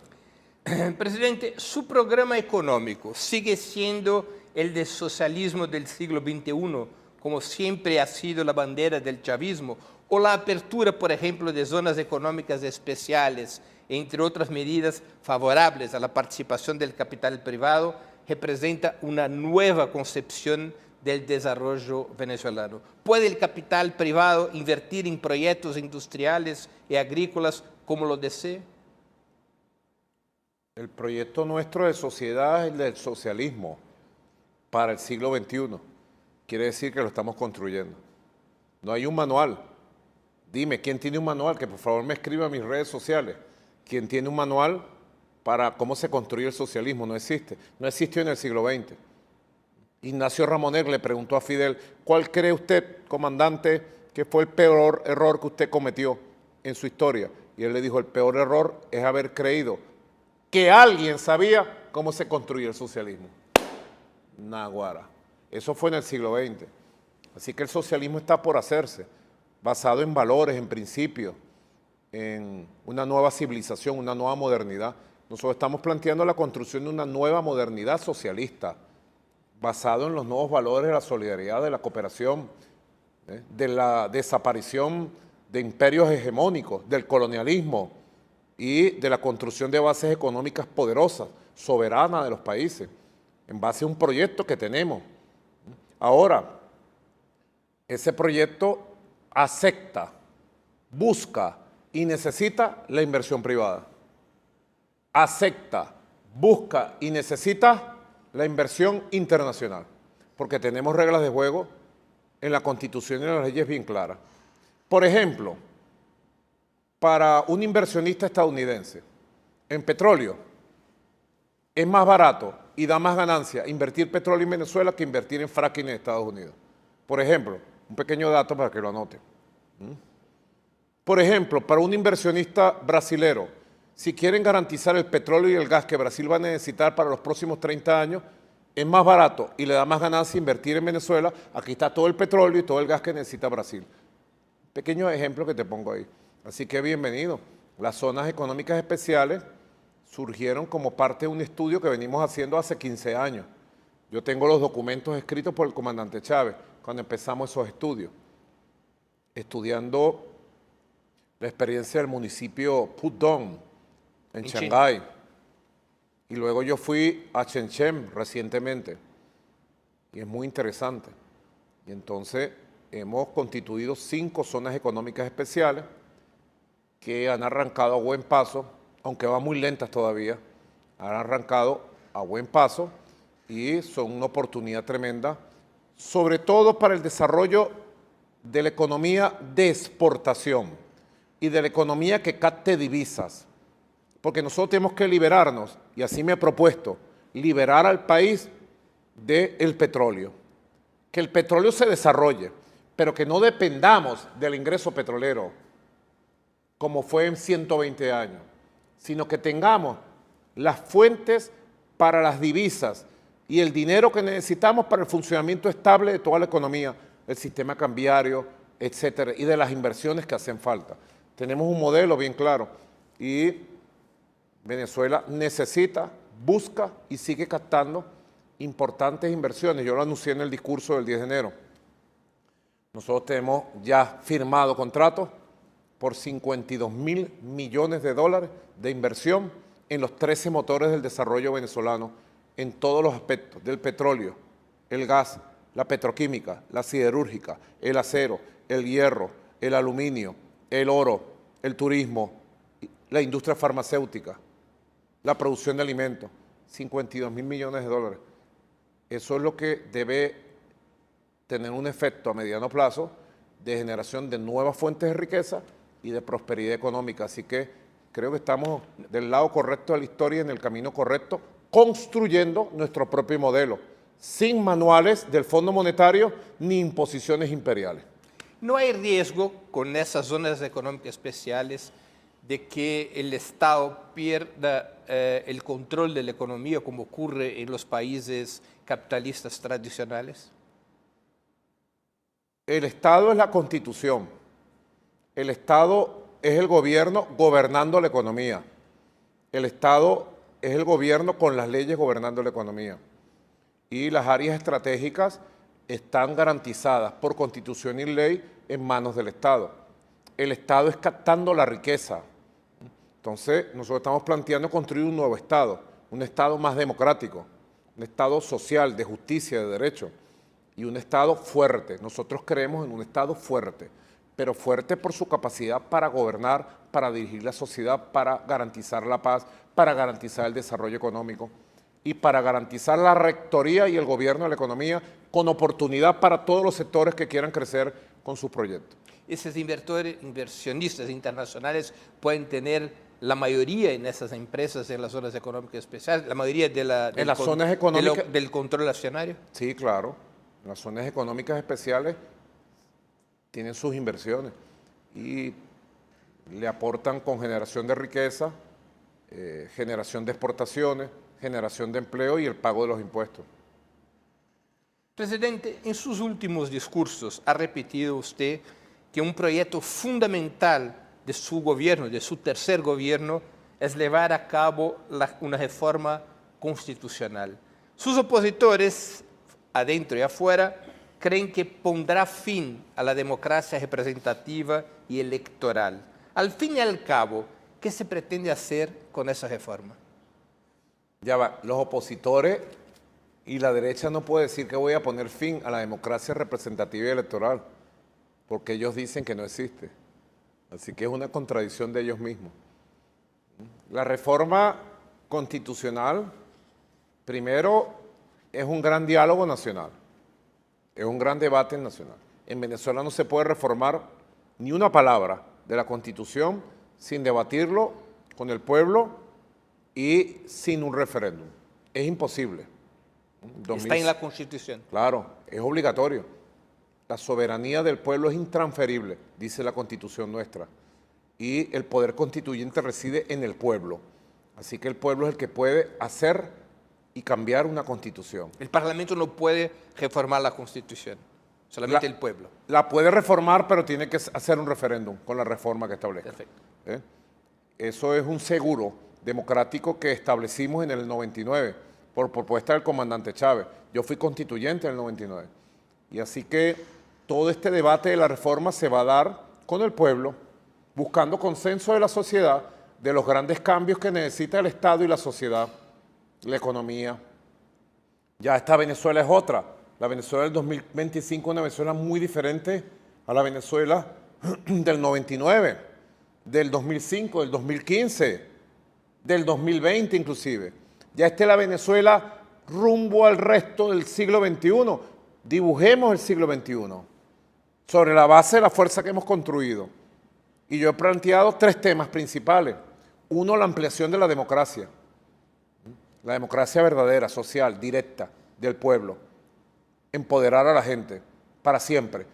Presidente, su programa económico sigue siendo el de socialismo del siglo XXI, como siempre ha sido la bandera del chavismo, o la apertura, por ejemplo, de zonas económicas especiales, entre otras medidas favorables a la participación del capital privado, representa una nueva concepción del desarrollo venezolano. ¿Puede el capital privado invertir en proyectos industriales y agrícolas como lo desee? El proyecto nuestro de sociedad es el del socialismo para el siglo XXI. Quiere decir que lo estamos construyendo. No hay un manual. Dime, ¿quién tiene un manual? Que por favor me escriba a mis redes sociales. quien tiene un manual para cómo se construye el socialismo. No existe. No existió en el siglo XX. Ignacio Ramonet le preguntó a Fidel, ¿cuál cree usted, comandante, que fue el peor error que usted cometió en su historia? Y él le dijo, el peor error es haber creído que alguien sabía cómo se construía el socialismo. Naguará. Eso fue en el siglo XX. Así que el socialismo está por hacerse, basado en valores, en principios, en una nueva civilización, una nueva modernidad. Nosotros estamos planteando la construcción de una nueva modernidad socialista, basado en los nuevos valores de la solidaridad, de la cooperación, de la desaparición de imperios hegemónicos, del colonialismo y de la construcción de bases económicas poderosas, soberanas de los países, en base a un proyecto que tenemos. Ahora, ese proyecto acepta, busca y necesita la inversión privada. Acepta, busca y necesita la inversión internacional, porque tenemos reglas de juego en la Constitución y en las leyes bien claras. Por ejemplo, para un inversionista estadounidense en petróleo, es más barato y da más ganancia invertir petróleo en Venezuela que invertir en fracking en Estados Unidos. Por ejemplo, un pequeño dato para que lo anoten. Por ejemplo, para un inversionista brasilero, si quieren garantizar el petróleo y el gas que Brasil va a necesitar para los próximos 30 años, es más barato y le da más ganancia invertir en Venezuela. Aquí está todo el petróleo y todo el gas que necesita Brasil. Pequeño ejemplo que te pongo ahí. Así que bienvenido. Las zonas económicas especiales surgieron como parte de un estudio que venimos haciendo hace 15 años. Yo tengo los documentos escritos por el comandante Chávez cuando empezamos esos estudios, estudiando la experiencia del municipio Pudong, en Shanghái. Y luego yo fui a Shenzhen recientemente. Y es muy interesante. Y entonces hemos constituido 5 zonas económicas especiales que han arrancado a buen paso, aunque van muy lentas todavía, han arrancado a buen paso y son una oportunidad tremenda, sobre todo para el desarrollo de la economía de exportación y de la economía que capte divisas. Porque nosotros tenemos que liberarnos, y así me he propuesto, liberar al país del petróleo. Que el petróleo se desarrolle, pero que no dependamos del ingreso petrolero, como fue en 120 años, sino que tengamos las fuentes para las divisas y el dinero que necesitamos para el funcionamiento estable de toda la economía, el sistema cambiario, etcétera, y de las inversiones que hacen falta. Tenemos un modelo bien claro y Venezuela necesita, busca y sigue captando importantes inversiones. Yo lo anuncié en el discurso del 10 de enero. Nosotros tenemos ya firmado contratos por 52.000 millones de dólares de inversión en los 13 motores del desarrollo venezolano en todos los aspectos, del petróleo, el gas, la petroquímica, la siderúrgica, el acero, el hierro, el aluminio, el oro, el turismo, la industria farmacéutica, la producción de alimentos, 52.000 millones de dólares. Eso es lo que debe tener un efecto a mediano plazo de generación de nuevas fuentes de riqueza y de prosperidad económica. Así que creo que estamos del lado correcto de la historia, en el camino correcto, construyendo nuestro propio modelo, sin manuales del Fondo Monetario ni imposiciones imperiales. ¿No hay riesgo con esas zonas económicas especiales de que el Estado pierda el control de la economía como ocurre en los países capitalistas tradicionales? El Estado es la Constitución. El Estado es el gobierno gobernando la economía. El Estado es el gobierno con las leyes gobernando la economía. Y las áreas estratégicas están garantizadas por Constitución y ley en manos del Estado. El Estado es captando la riqueza. Entonces, nosotros estamos planteando construir un nuevo Estado, un Estado más democrático, un Estado social, de justicia, de derecho, y un Estado fuerte. Nosotros creemos en un Estado fuerte, pero fuerte por su capacidad para gobernar, para dirigir la sociedad, para garantizar la paz, para garantizar el desarrollo económico y para garantizar la rectoría y el gobierno de la economía con oportunidad para todos los sectores que quieran crecer con sus proyectos. Esos inversionistas internacionales pueden tener la mayoría en esas empresas en las zonas económicas especiales, la mayoría de En las zonas económicas. del control accionario. Sí, claro. Las zonas económicas especiales tienen sus inversiones y le aportan con generación de riqueza, generación de exportaciones, generación de empleo y el pago de los impuestos. Presidente, en sus últimos discursos ha repetido usted que un proyecto fundamental de su gobierno, de su tercer gobierno, es llevar a cabo una reforma constitucional. Sus opositores, adentro y afuera, creen que pondrá fin a la democracia representativa y electoral. Al fin y al cabo, ¿qué se pretende hacer con esa reforma? Ya va, los opositores y la derecha no puede decir que voy a poner fin a la democracia representativa y electoral, porque ellos dicen que no existe. Así que es una contradicción de ellos mismos. La reforma constitucional, primero, es un gran diálogo nacional, es un gran debate nacional. En Venezuela no se puede reformar ni una palabra de la Constitución sin debatirlo con el pueblo y sin un referéndum. Es imposible. Está en la Constitución. Claro, es obligatorio. La soberanía del pueblo es intransferible, dice la Constitución nuestra. Y el poder constituyente reside en el pueblo. Así que el pueblo es el que puede hacer y cambiar una Constitución. El Parlamento no puede reformar la Constitución, solamente el pueblo. La puede reformar, pero tiene que hacer un referéndum con la reforma que establezca. Perfecto. Eso es un seguro democrático que establecimos en el 99 por propuesta del comandante Chávez. Yo fui constituyente en el 99. Y así que todo este debate de la reforma se va a dar con el pueblo, buscando consenso de la sociedad, de los grandes cambios que necesita el Estado y la sociedad, la economía. Ya esta Venezuela es otra. La Venezuela del 2025 es una Venezuela muy diferente a la Venezuela del 99, del 2005, del 2015, del 2020 inclusive. Ya esta es la Venezuela rumbo al resto del siglo XXI. Dibujemos el siglo XXI sobre la base de la fuerza que hemos construido. Y yo he planteado tres temas principales. Uno, la ampliación de la democracia verdadera, social, directa, del pueblo. Empoderar a la gente para siempre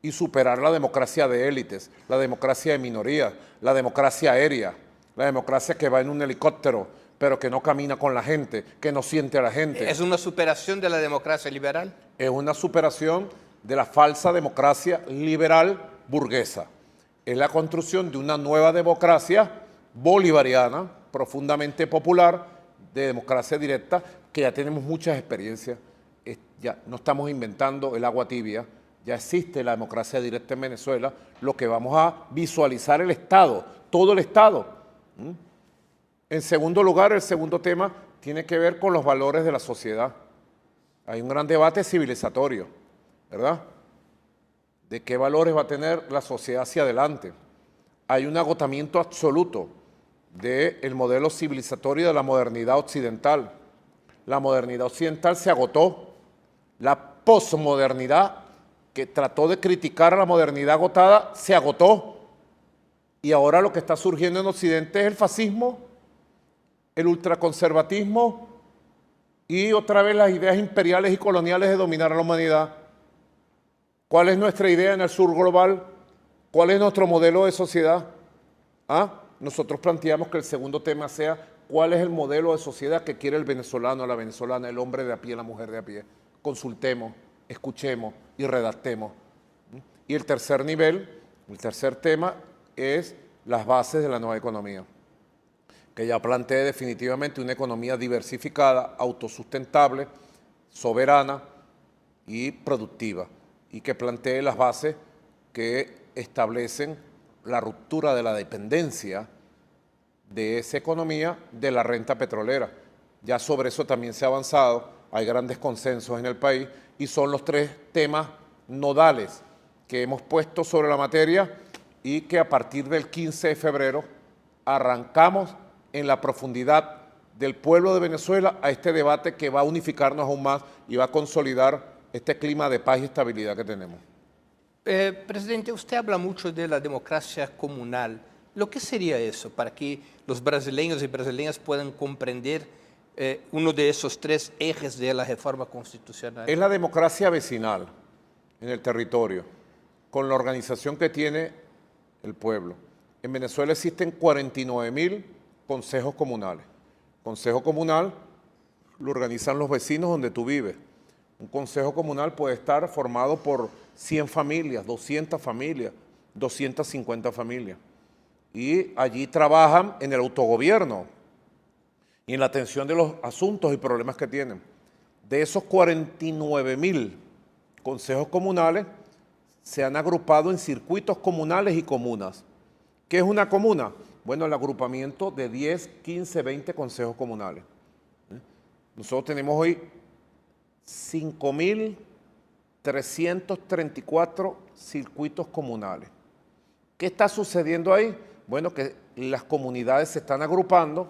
y superar la democracia de élites, la democracia de minorías, la democracia aérea, la democracia que va en un helicóptero, pero que no camina con la gente, que no siente a la gente. ¿Es una superación de la democracia liberal? Es una superación de la falsa democracia liberal burguesa. Es la construcción de una nueva democracia bolivariana, profundamente popular, de democracia directa, que ya tenemos muchas experiencias. Ya no estamos inventando el agua tibia, ya existe la democracia directa en Venezuela. Lo que vamos a visualizar el Estado, todo el Estado. En segundo lugar, el segundo tema tiene que ver con los valores de la sociedad. Hay un gran debate civilizatorio, ¿verdad? ¿De qué valores va a tener la sociedad hacia adelante? Hay un agotamiento absoluto del modelo civilizatorio de la modernidad occidental. La modernidad occidental se agotó. La posmodernidad, que trató de criticar a la modernidad agotada, se agotó. Y ahora lo que está surgiendo en Occidente es el fascismo, el ultraconservatismo y otra vez las ideas imperiales y coloniales de dominar a la humanidad. ¿Cuál es nuestra idea en el sur global? ¿Cuál es nuestro modelo de sociedad? Nosotros planteamos que el segundo tema sea cuál es el modelo de sociedad que quiere el venezolano, la venezolana, el hombre de a pie, la mujer de a pie. Consultemos, escuchemos y redactemos. Y el tercer nivel, el tercer tema es las bases de la nueva economía, que ya planteé definitivamente una economía diversificada, autosustentable, soberana y productiva, y que plantee las bases que establecen la ruptura de la dependencia de esa economía de la renta petrolera. Ya sobre eso también se ha avanzado, hay grandes consensos en el país y son los tres temas nodales que hemos puesto sobre la materia y que a partir del 15 de febrero arrancamos en la profundidad del pueblo de Venezuela a este debate que va a unificarnos aún más y va a consolidar este clima de paz y estabilidad que tenemos. Presidente, usted habla mucho de la democracia comunal. Lo que sería eso para que los brasileños y brasileñas puedan comprender uno de esos tres ejes de la reforma constitucional? Es la democracia vecinal en el territorio, con la organización que tiene el pueblo. En Venezuela existen 49.000 consejos comunales. Consejo comunal lo organizan los vecinos donde tú vives. Un consejo comunal puede estar formado por 100 familias, 200 familias, 250 familias. Y allí trabajan en el autogobierno y en la atención de los asuntos y problemas que tienen. De esos 49.000 consejos comunales, se han agrupado en circuitos comunales y comunas. ¿Qué es una comuna? Bueno, el agrupamiento de 10, 15, 20 consejos comunales. Nosotros tenemos hoy 5.334 circuitos comunales. ¿Qué está sucediendo ahí? Bueno, que las comunidades se están agrupando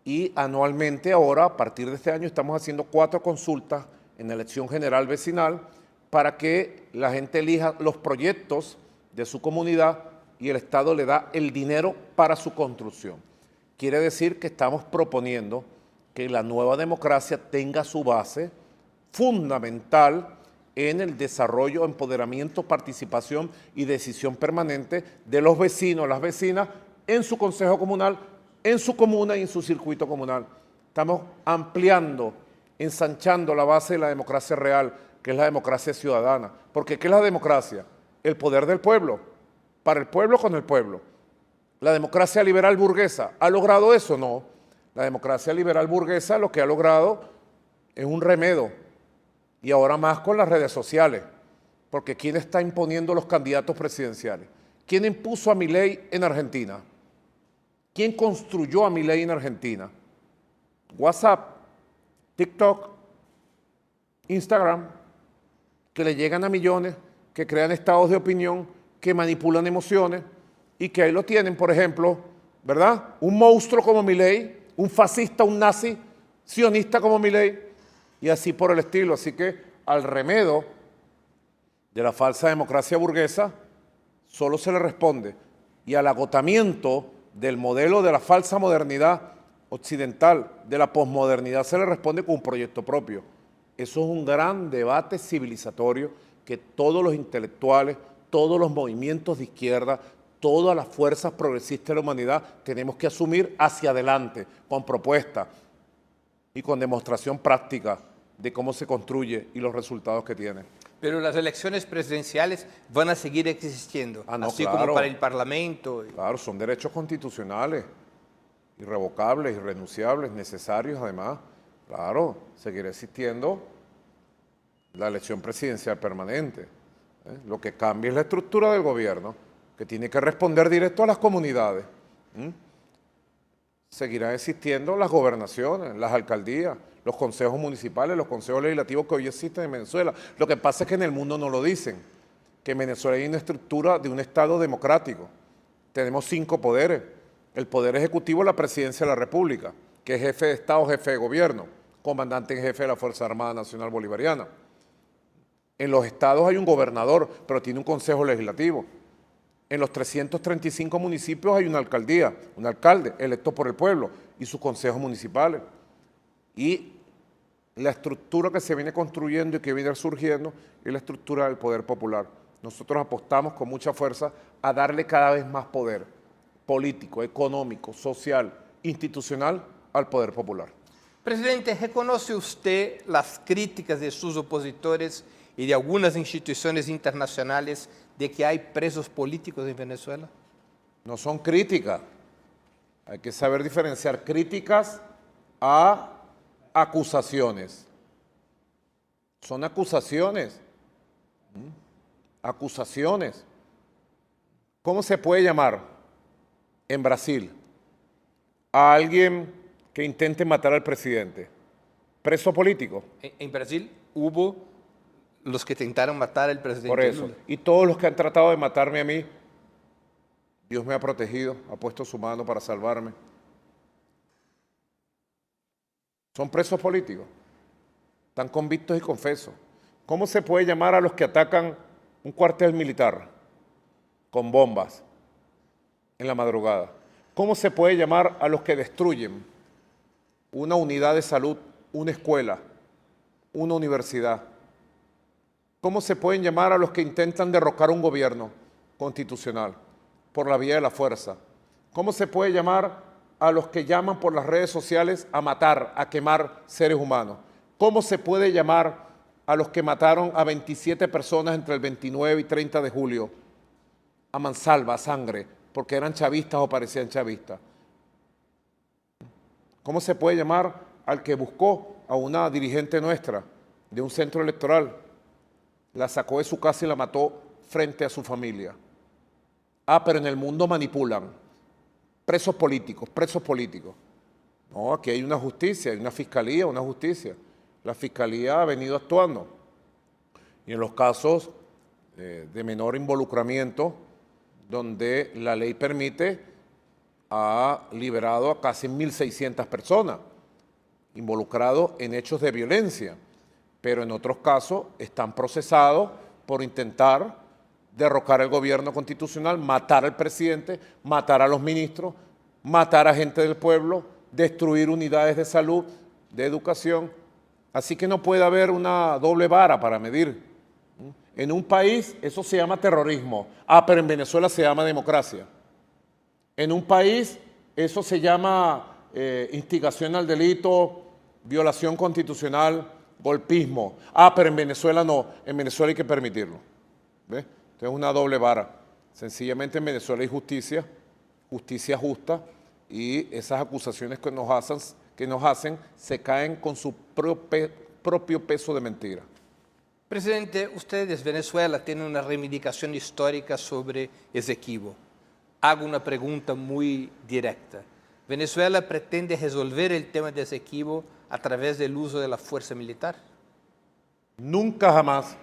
y anualmente ahora, a partir de este año, estamos haciendo 4 consultas en la elección general vecinal para que la gente elija los proyectos de su comunidad y el Estado le da el dinero para su construcción. Quiere decir que estamos proponiendo que la nueva democracia tenga su base fundamental en el desarrollo, empoderamiento, participación y decisión permanente de los vecinos, las vecinas, en su consejo comunal, en su comuna y en su circuito comunal. Estamos ampliando, ensanchando la base de la democracia real, que es la democracia ciudadana. Porque ¿qué es la democracia? El poder del pueblo, para el pueblo con el pueblo. La democracia liberal burguesa, ¿ha logrado eso? No. La democracia liberal burguesa lo que ha logrado es un remedo, y ahora más con las redes sociales, porque ¿quién está imponiendo los candidatos presidenciales? ¿Quién impuso a Milei en Argentina? ¿Quién construyó a Milei en Argentina? WhatsApp, TikTok, Instagram, que le llegan a millones, que crean estados de opinión, que manipulan emociones y que ahí lo tienen, por ejemplo, ¿verdad? Un monstruo como Milei, un fascista, un nazi, sionista como Milei, y así por el estilo. Así que al remedio de la falsa democracia burguesa solo se le responde, y al agotamiento del modelo de la falsa modernidad occidental, de la posmodernidad, se le responde con un proyecto propio. Eso es un gran debate civilizatorio que todos los intelectuales, todos los movimientos de izquierda, todas las fuerzas progresistas de la humanidad tenemos que asumir hacia adelante, con propuestas y con demostración práctica de cómo se construye y los resultados que tiene. Pero las elecciones presidenciales van a seguir existiendo, no, así claro, como para el Parlamento. Claro, son derechos constitucionales, irrevocables, irrenunciables, necesarios además. Claro, seguirá existiendo la elección presidencial permanente. Lo que cambia es la estructura del gobierno, que tiene que responder directo a las comunidades. Seguirán existiendo las gobernaciones, las alcaldías, los consejos municipales, los consejos legislativos que hoy existen en Venezuela. Lo que pasa es que en el mundo no lo dicen, que en Venezuela hay una estructura de un Estado democrático. Tenemos 5 poderes. El poder ejecutivo es la presidencia de la República, que es jefe de Estado, jefe de gobierno, comandante en jefe de la Fuerza Armada Nacional Bolivariana. En los estados hay un gobernador, pero tiene un consejo legislativo. En los 335 municipios hay una alcaldía, un alcalde electo por el pueblo y sus consejos municipales. Y la estructura que se viene construyendo y que viene surgiendo es la estructura del poder popular. Nosotros apostamos con mucha fuerza a darle cada vez más poder político, económico, social, institucional al poder popular. Presidente, ¿reconoce usted las críticas de sus opositores y de algunas instituciones internacionales de que hay presos políticos en Venezuela? No son críticas. Hay que saber diferenciar críticas a acusaciones. Son acusaciones. Acusaciones. ¿Cómo se puede llamar en Brasil a alguien que intente matar al presidente? ¿Preso político? En Brasil hubo los que intentaron matar al presidente Por eso. Lula. Y todos los que han tratado de matarme a mí, Dios me ha protegido, ha puesto su mano para salvarme. Son presos políticos. Están convictos y confesos. ¿Cómo se puede llamar a los que atacan un cuartel militar con bombas en la madrugada? ¿Cómo se puede llamar a los que destruyen una unidad de salud, una escuela, una universidad? ¿Cómo se pueden llamar a los que intentan derrocar un gobierno constitucional por la vía de la fuerza? ¿Cómo se puede llamar a los que llaman por las redes sociales a matar, a quemar seres humanos? ¿Cómo se puede llamar a los que mataron a 27 personas entre el 29 y 30 de julio a mansalva, a sangre, porque eran chavistas o parecían chavistas? ¿Cómo se puede llamar al que buscó a una dirigente nuestra de un centro electoral, la sacó de su casa y la mató frente a su familia? Ah, pero en el mundo manipulan. Presos políticos, presos políticos. No, aquí hay una justicia, hay una fiscalía, una justicia. La fiscalía ha venido actuando. Y en los casos de menor involucramiento, donde la ley permite, ha liberado a casi 1.600 personas involucrados en hechos de violencia, pero en otros casos están procesados por intentar derrocar el gobierno constitucional, matar al presidente, matar a los ministros, matar a gente del pueblo, destruir unidades de salud, de educación. Así que no puede haber una doble vara para medir. En un país eso se llama terrorismo. Ah, pero en Venezuela se llama democracia. En un país eso se llama instigación al delito, violación constitucional, golpismo. Ah, pero en Venezuela no. En Venezuela hay que permitirlo. ¿Ves? Entonces es una doble vara. Sencillamente en Venezuela hay justicia, justicia justa, y esas acusaciones que nos hacen se caen con su propio peso de mentira. Presidente, ustedes, Venezuela, tienen una reivindicación histórica sobre Esequibo. Hago una pregunta muy directa. ¿Venezuela pretende resolver el tema de Esequibo a través del uso de la fuerza militar? Nunca jamás.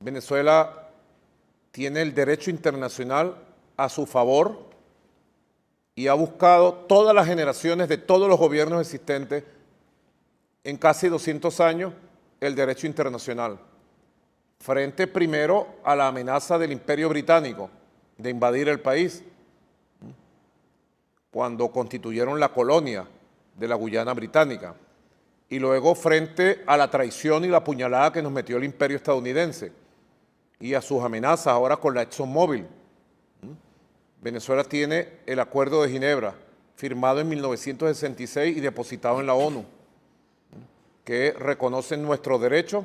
Venezuela tiene el derecho internacional a su favor y ha buscado todas las generaciones de todos los gobiernos existentes en casi 200 años el derecho internacional, frente primero a la amenaza del Imperio Británico de invadir el país, cuando constituyeron la colonia de la Guyana Británica, y luego frente a la traición y la puñalada que nos metió el Imperio estadounidense y a sus amenazas ahora con la ExxonMobil. Venezuela tiene el Acuerdo de Ginebra, firmado en 1966 y depositado en la ONU, que reconoce nuestro derecho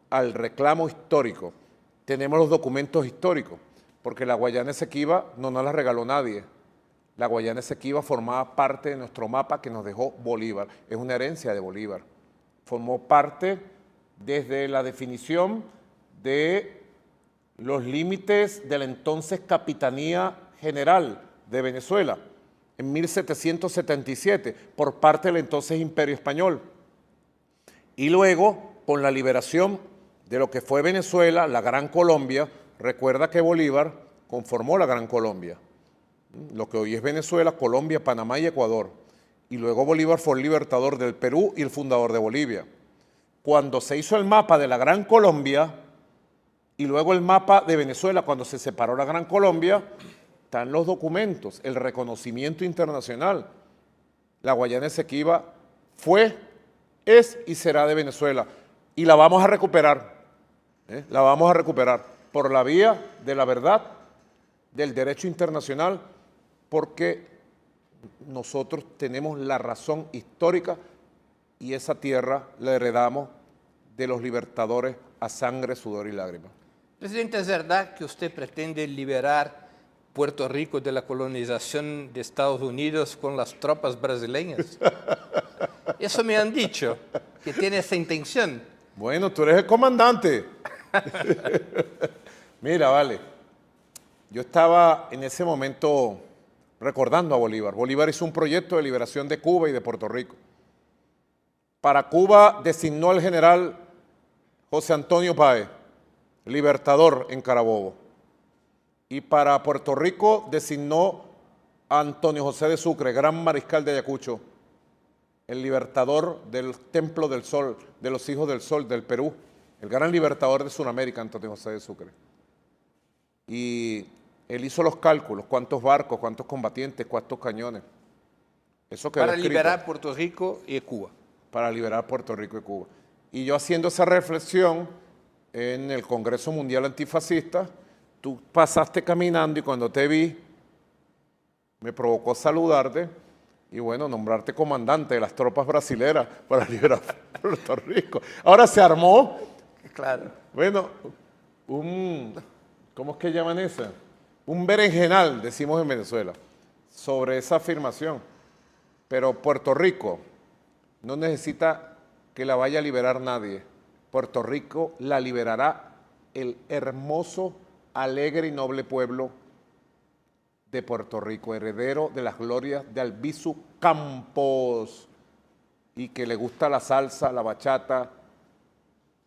al reclamo histórico. Tenemos los documentos históricos, porque la Guayana Esequiba no nos la regaló nadie. La Guayana Esequiba formaba parte de nuestro mapa que nos dejó Bolívar. Es una herencia de Bolívar. Formó parte desde la definición de los límites de la entonces Capitanía General de Venezuela en 1777 por parte del entonces Imperio Español. Y luego, con la liberación de lo que fue Venezuela, la Gran Colombia, recuerda que Bolívar conformó la Gran Colombia, lo que hoy es Venezuela, Colombia, Panamá y Ecuador. Y luego Bolívar fue el libertador del Perú y el fundador de Bolivia. Cuando se hizo el mapa de la Gran Colombia y luego el mapa de Venezuela, cuando se separó la Gran Colombia, están los documentos, el reconocimiento internacional. La Guayana Esequiba fue, es y será de Venezuela. Y la vamos a recuperar, la vamos a recuperar por la vía de la verdad, del derecho internacional, porque nosotros tenemos la razón histórica y esa tierra la heredamos de los libertadores a sangre, sudor y lágrimas. Presidente, ¿es verdad que usted pretende liberar Puerto Rico de la colonización de Estados Unidos con las tropas brasileñas? Eso me han dicho, que tiene esa intención. Bueno, tú eres el comandante. Mira, vale, yo estaba en ese momento recordando a Bolívar. Bolívar hizo un proyecto de liberación de Cuba y de Puerto Rico. Para Cuba designó al general José Antonio Páez, libertador en Carabobo. Y para Puerto Rico designó a Antonio José de Sucre, gran mariscal de Ayacucho, el libertador del Templo del Sol, de los Hijos del Sol del Perú, el gran libertador de Sudamérica, Antonio José de Sucre. Y Él hizo los cálculos, cuántos barcos, cuántos combatientes, cuántos cañones. Eso quedó Para escrito. liberar Puerto Rico y Cuba. Para liberar Puerto Rico y Cuba. Y yo haciendo esa reflexión en el Congreso Mundial Antifascista, tú pasaste caminando y cuando te vi, me provocó saludarte y bueno, nombrarte comandante de las tropas brasileras para liberar Puerto Rico. Ahora se armó, Claro. bueno, ¿cómo es que llaman esa? Un berenjenal, decimos en Venezuela, sobre esa afirmación. Pero Puerto Rico no necesita que la vaya a liberar nadie. Puerto Rico la liberará el hermoso, alegre y noble pueblo de Puerto Rico, heredero de las glorias de Albizu Campos, y que le gusta la salsa, la bachata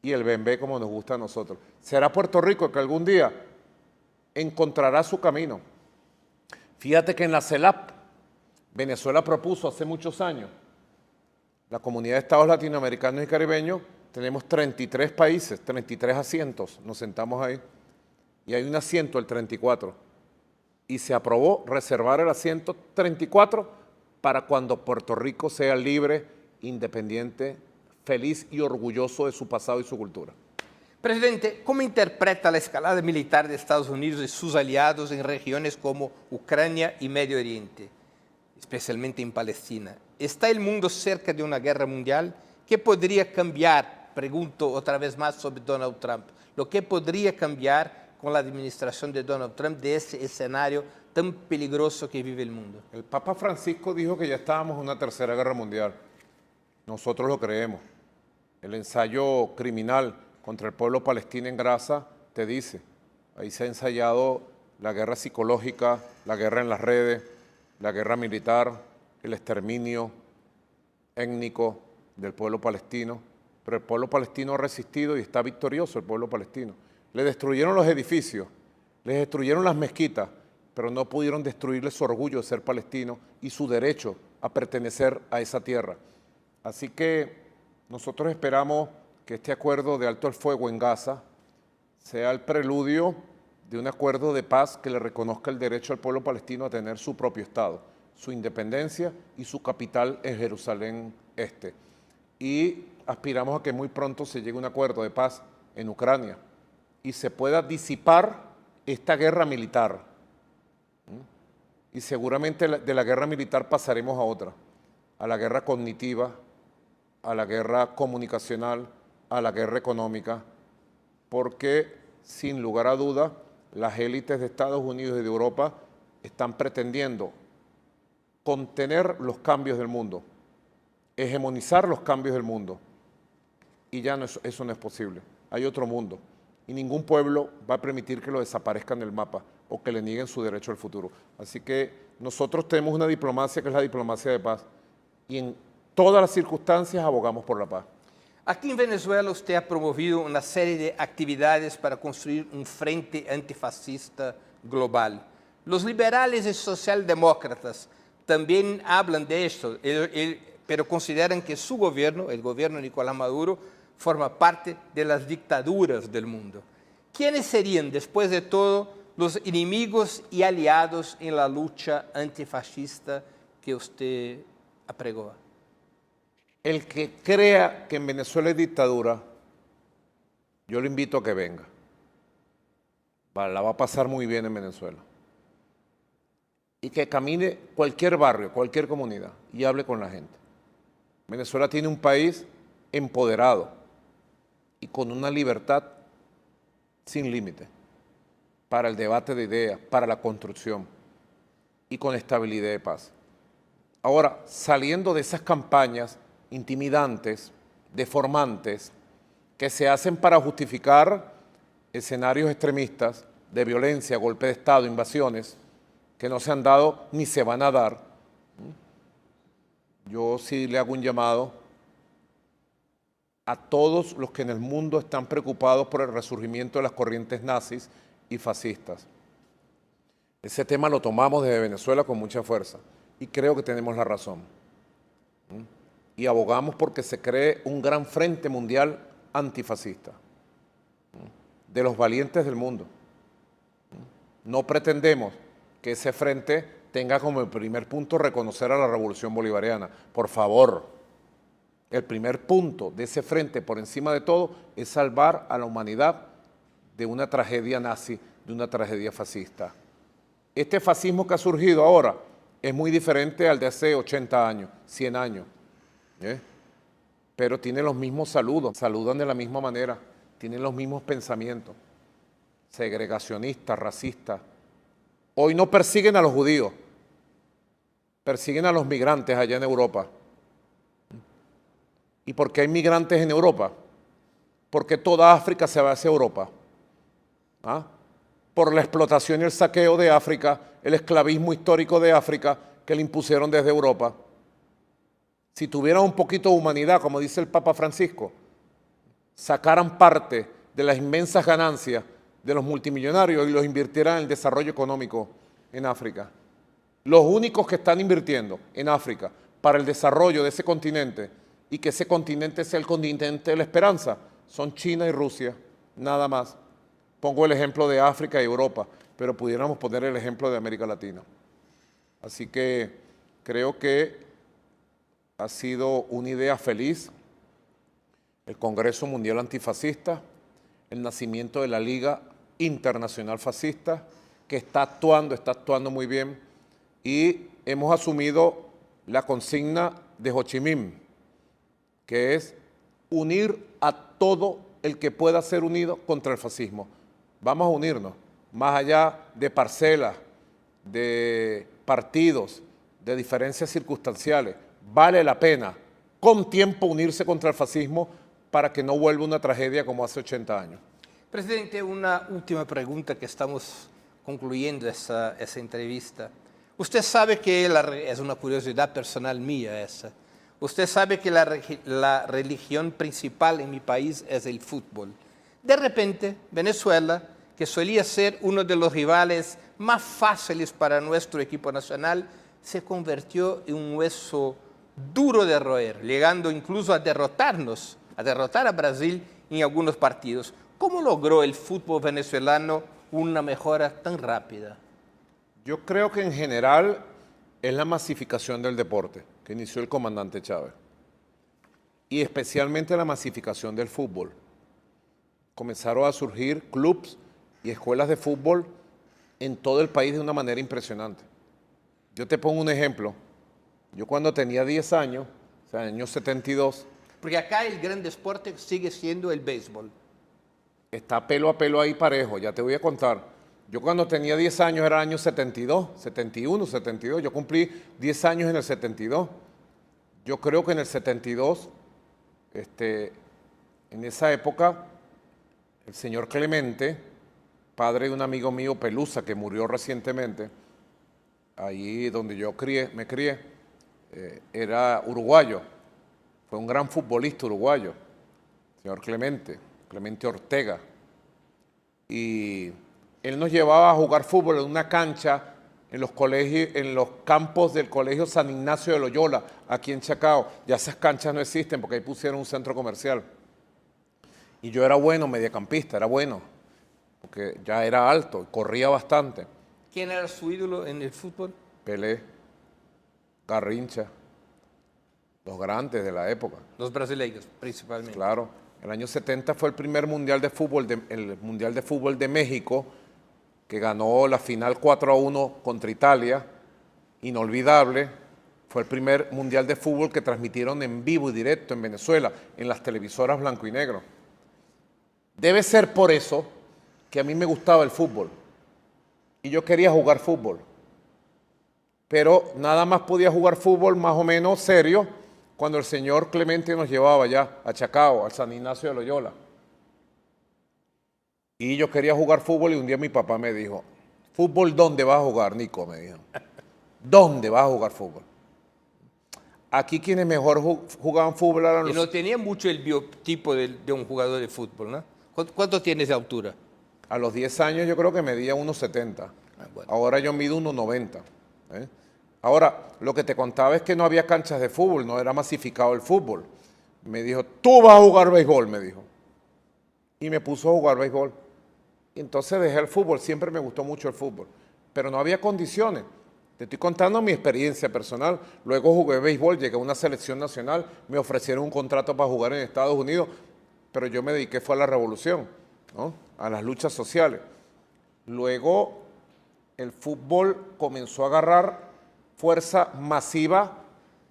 y el bembé como nos gusta a nosotros. Será Puerto Rico que algún día encontrará su camino. Fíjate que en la CELAP, Venezuela propuso hace muchos años, la Comunidad de Estados Latinoamericanos y Caribeños, tenemos 33 países, 33 asientos, nos sentamos ahí, y hay un asiento, el 34, y se aprobó reservar el asiento 34 para cuando Puerto Rico sea libre, independiente, feliz y orgulloso de su pasado y su cultura. Presidente, ¿cómo interpreta la escalada militar de Estados Unidos y sus aliados en regiones como Ucrania y Medio Oriente, especialmente en Palestina? ¿Está el mundo cerca de una guerra mundial? ¿Qué podría cambiar? Pregunto otra vez más sobre Donald Trump. ¿Lo que podría cambiar con la administración de Donald Trump de ese escenario tan peligroso que vive el mundo? El Papa Francisco dijo que ya estábamos en una tercera guerra mundial. Nosotros lo creemos. El ensayo criminal contra el pueblo palestino en Gaza te dice, ahí se ha ensayado la guerra psicológica, la guerra en las redes, la guerra militar, el exterminio étnico del pueblo palestino, pero el pueblo palestino ha resistido y está victorioso el pueblo palestino. Le destruyeron los edificios, les destruyeron las mezquitas, pero no pudieron destruirle su orgullo de ser palestino y su derecho a pertenecer a esa tierra. Así que nosotros esperamos que este acuerdo de alto el fuego en Gaza sea el preludio de un acuerdo de paz que le reconozca el derecho al pueblo palestino a tener su propio Estado, su independencia y su capital en Jerusalén Este. Y aspiramos a que muy pronto se llegue a un acuerdo de paz en Ucrania y se pueda disipar esta guerra militar. Y seguramente de la guerra militar pasaremos a otra, a la guerra cognitiva, a la guerra comunicacional, a la guerra económica, porque sin lugar a duda las élites de Estados Unidos y de Europa están pretendiendo contener los cambios del mundo, hegemonizar los cambios del mundo, y ya no, eso no es posible. Hay otro mundo, y ningún pueblo va a permitir que lo desaparezcan del mapa o que le nieguen su derecho al futuro. Así que nosotros tenemos una diplomacia que es la diplomacia de paz, y en todas las circunstancias abogamos por la paz. Aquí en Venezuela usted ha promovido una serie de actividades para construir un frente antifascista global. Los liberales y socialdemócratas también hablan de esto, pero consideran que su gobierno, el gobierno de Nicolás Maduro, forma parte de las dictaduras del mundo. ¿Quiénes serían, después de todo, los enemigos y aliados en la lucha antifascista que usted apregó? El que crea que en Venezuela hay dictadura, yo lo invito a que venga. La va a pasar muy bien en Venezuela. Y que camine cualquier barrio, cualquier comunidad y hable con la gente. Venezuela tiene un país empoderado y con una libertad sin límite para el debate de ideas, para la construcción y con estabilidad de paz. Ahora, saliendo de esas campañas intimidantes, deformantes, que se hacen para justificar escenarios extremistas de violencia, golpe de Estado, invasiones, que no se han dado ni se van a dar. Yo sí le hago un llamado a todos los que en el mundo están preocupados por el resurgimiento de las corrientes nazis y fascistas. Ese tema lo tomamos desde Venezuela con mucha fuerza y creo que tenemos la razón. Y abogamos porque se cree un gran frente mundial antifascista, de los valientes del mundo. No pretendemos que ese frente tenga como el primer punto reconocer a la Revolución Bolivariana. Por favor, el primer punto de ese frente, por encima de todo, es salvar a la humanidad de una tragedia nazi, de una tragedia fascista. Este fascismo que ha surgido ahora es muy diferente al de hace 80 años, 100 años, pero tiene los mismos saludos, saludan de la misma manera, tienen los mismos pensamientos, segregacionistas, racistas. Hoy no persiguen a los judíos, persiguen a los migrantes allá en Europa. ¿Y por qué hay migrantes en Europa? Porque toda África se va hacia Europa. Por la explotación y el saqueo de África, el esclavismo histórico de África que le impusieron desde Europa. Si tuvieran un poquito de humanidad, como dice el Papa Francisco, sacaran parte de las inmensas ganancias de los multimillonarios y los invirtieran en el desarrollo económico en África. Los únicos que están invirtiendo en África para el desarrollo de ese continente y que ese continente sea el continente de la esperanza son China y Rusia, nada más. Pongo el ejemplo de África y Europa, pero pudiéramos poner el ejemplo de América Latina. Así que creo que ha sido una idea feliz el Congreso Mundial Antifascista, el nacimiento de la Liga Internacional Fascista, que está actuando muy bien, y hemos asumido la consigna de Ho Chi Minh, que es unir a todo el que pueda ser unido contra el fascismo. Vamos a unirnos, más allá de parcelas, de partidos, de diferencias circunstanciales. Vale la pena, con tiempo, unirse contra el fascismo para que no vuelva una tragedia como hace 80 años. Presidente, una última pregunta que estamos concluyendo esa entrevista. Usted sabe que es una curiosidad personal mía esa. Usted sabe que la religión principal en mi país es el fútbol. De repente, Venezuela, que solía ser uno de los rivales más fáciles para nuestro equipo nacional, se convirtió en un hueso duro de roer, llegando incluso a derrotar a Brasil en algunos partidos. ¿Cómo logró el fútbol venezolano una mejora tan rápida? Yo creo que en general es la masificación del deporte que inició el comandante Chávez, y especialmente la masificación del fútbol. Comenzaron a surgir clubes y escuelas de fútbol en todo el país de una manera impresionante. Yo te pongo un ejemplo. Yo cuando tenía 10 años, o sea, en el año 72... Porque acá el gran deporte sigue siendo el béisbol. Está pelo a pelo ahí parejo, ya te voy a contar. Yo cuando tenía 10 años era el año 72, 71, 72. Yo cumplí 10 años en el 72. Yo creo que en el 72, en esa época, el señor Clemente, padre de un amigo mío, Pelusa, que murió recientemente, allí donde yo me crié, era uruguayo. Fue un gran futbolista uruguayo, señor Clemente Ortega. Y él nos llevaba a jugar fútbol en una cancha en los colegios, en los campos del Colegio San Ignacio de Loyola, aquí en Chacao. Ya esas canchas no existen porque ahí pusieron un centro comercial. Y yo era bueno, mediocampista, era bueno, porque ya era alto, corría bastante. ¿Quién era su ídolo en el fútbol? Pelé, Garrincha, los grandes de la época. Los brasileños, principalmente. Claro. El año 70 fue el primer mundial de fútbol, el Mundial de Fútbol de México, que ganó la final 4-1 contra Italia, inolvidable. Fue el primer mundial de fútbol que transmitieron en vivo y directo en Venezuela, en las televisoras blanco y negro. Debe ser por eso que a mí me gustaba el fútbol y yo quería jugar fútbol, pero nada más podía jugar fútbol más o menos serio cuando el señor Clemente nos llevaba ya a Chacao, al San Ignacio de Loyola. Y yo quería jugar fútbol y un día mi papá me dijo, ¿fútbol dónde vas a jugar, Nico? Me dijo, ¿dónde vas a jugar fútbol? Aquí quienes mejor jugaban fútbol eran los... Y no tenía mucho el biotipo de un jugador de fútbol, ¿no? ¿Cuánto tienes de altura? A los 10 años yo creo que medía 1,70. Bueno. Ahora yo mido 1,90. Ahora, lo que te contaba es que no había canchas de fútbol, no era masificado el fútbol. Me dijo, tú vas a jugar béisbol, me dijo. Y me puso a jugar béisbol. Y entonces dejé el fútbol, siempre me gustó mucho el fútbol, pero no había condiciones. Te estoy contando mi experiencia personal. Luego jugué béisbol, llegué a una selección nacional, me ofrecieron un contrato para jugar en Estados Unidos, pero yo me dediqué fue a la revolución, ¿no? A las luchas sociales. Luego el fútbol comenzó a agarrar fuerza masiva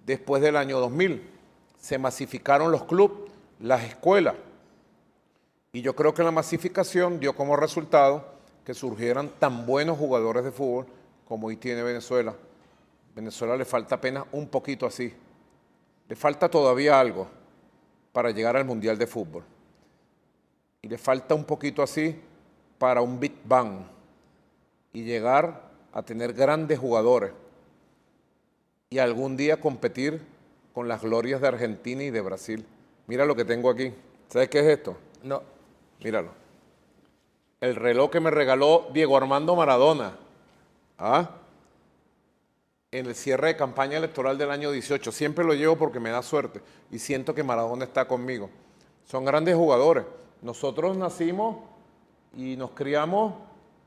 después del año 2000. Se masificaron los clubes, las escuelas. Y yo creo que la masificación dio como resultado que surgieran tan buenos jugadores de fútbol como hoy tiene Venezuela. Venezuela le falta apenas un poquito así. Le falta todavía algo para llegar al Mundial de Fútbol. Y le falta un poquito así para un Big Bang y llegar a tener grandes jugadores y algún día competir con las glorias de Argentina y de Brasil. Mira lo que tengo aquí. ¿Sabes qué es esto? No. Míralo. El reloj que me regaló Diego Armando Maradona. ¿Ah? En el cierre de campaña electoral del año 18. Siempre lo llevo porque me da suerte y siento que Maradona está conmigo. Son grandes jugadores. Nosotros nacimos y nos criamos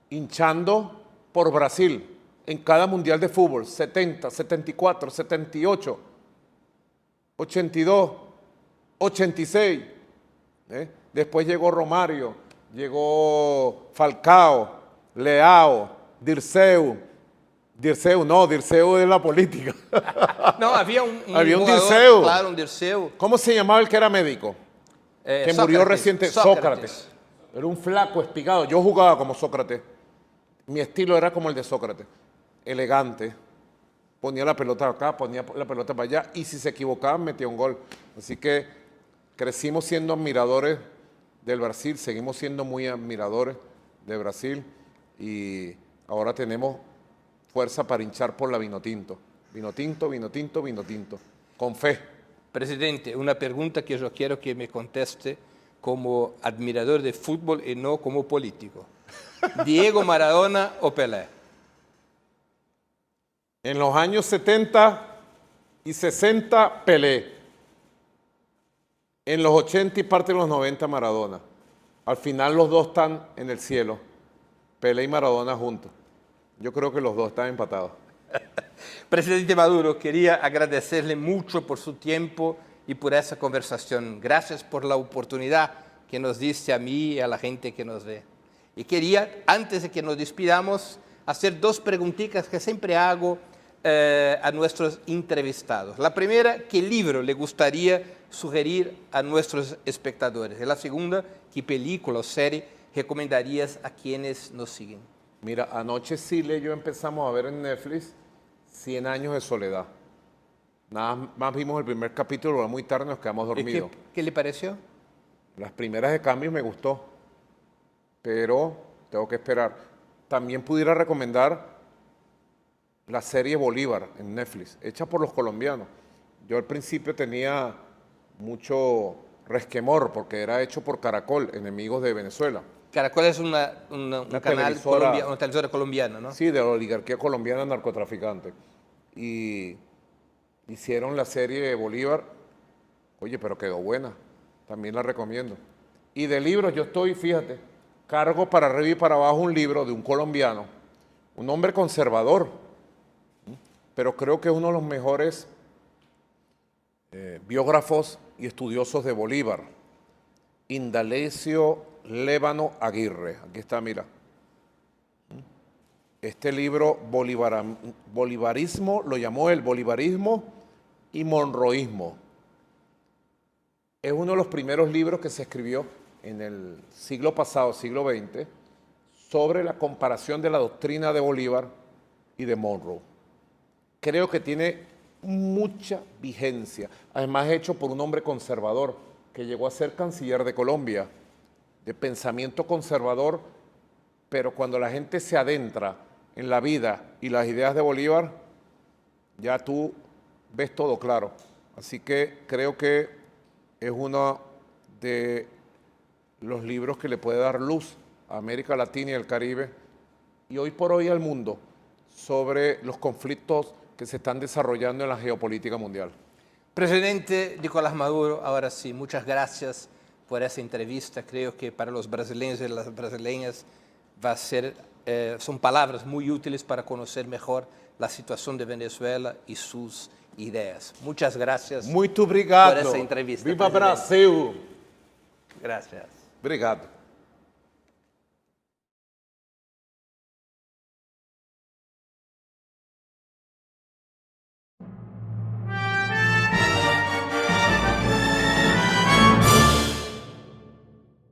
hinchando por Brasil en cada mundial de fútbol, 70, 74, 78, 82, 86. Después llegó Romario, llegó Falcao, Leao, Dirceu es la política. No, había un había un jugador, Dirceu. claro, un Dirceu. ¿Cómo se llamaba el que era médico? Que murió reciente. Sócrates. Era un flaco, espigado. Yo jugaba como Sócrates. Mi estilo era como el de Sócrates. Elegante. Ponía la pelota acá, ponía la pelota para allá. Y si se equivocaban, metía un gol. Así que crecimos siendo admiradores del Brasil. Seguimos siendo muy admiradores de Brasil. Y ahora tenemos fuerza para hinchar por la Vinotinto. Vinotinto, Vinotinto, Vinotinto. Con fe. Presidente, una pregunta que yo quiero que me conteste como admirador de fútbol y no como político. ¿Diego Maradona o Pelé? En los años 70 y 60, Pelé. En los 80 y parte de los 90, Maradona. Al final los dos están en el cielo. Pelé y Maradona juntos. Yo creo que los dos están empatados. Presidente Maduro, quería agradecerle mucho por su tiempo y por esa conversación. Gracias por la oportunidad que nos diste a mí y a la gente que nos ve. Y quería, antes de que nos despidamos, hacer dos preguntitas que siempre hago a nuestros entrevistados. La primera, ¿qué libro le gustaría sugerir a nuestros espectadores? Y la segunda, ¿qué película o serie recomendarías a quienes nos siguen? Mira, anoche Sile y yo empezamos a ver en Netflix 100 años de soledad. Nada más vimos el primer capítulo, era muy tarde, nos quedamos dormidos. ¿Qué le pareció? Las primeras de Cambios me gustó, pero tengo que esperar. También pudiera recomendar la serie Bolívar en Netflix, hecha por los colombianos. Yo al principio tenía mucho resquemor porque era hecho por Caracol, enemigos de Venezuela. Caracol es un canal colombiano, una televisora colombiana, ¿no? Sí, de la oligarquía colombiana narcotraficante. Y hicieron la serie de Bolívar. Oye, pero quedó buena. También la recomiendo. Y de libros, yo estoy, fíjate, cargo para arriba y para abajo un libro de un colombiano, un hombre conservador, pero creo que es uno de los mejores biógrafos y estudiosos de Bolívar, Indalecio Lévano Aguirre. Aquí está, mira. Este libro, Bolivarismo, lo llamó el Bolivarismo y Monroísmo. Es uno de los primeros libros que se escribió en el siglo pasado, siglo XX, sobre la comparación de la doctrina de Bolívar y de Monroe. Creo que tiene mucha vigencia. Además, hecho por un hombre conservador que llegó a ser canciller de Colombia, de pensamiento conservador, pero cuando la gente se adentra en la vida y las ideas de Bolívar, ya tú ves todo claro. Así que creo que es uno de los libros que le puede dar luz a América Latina y el Caribe y hoy por hoy al mundo sobre los conflictos que se están desarrollando en la geopolítica mundial. Presidente Nicolás Maduro, ahora sí, muchas gracias por esa entrevista. Creo que para los brasileños y las brasileñas va a ser, son palabras muy útiles para conocer mejor la situación de Venezuela y sus ideas. Muchas gracias. Muito obrigado. Por essa entrevista, Viva presidente. Brasil. Gracias. Obrigado.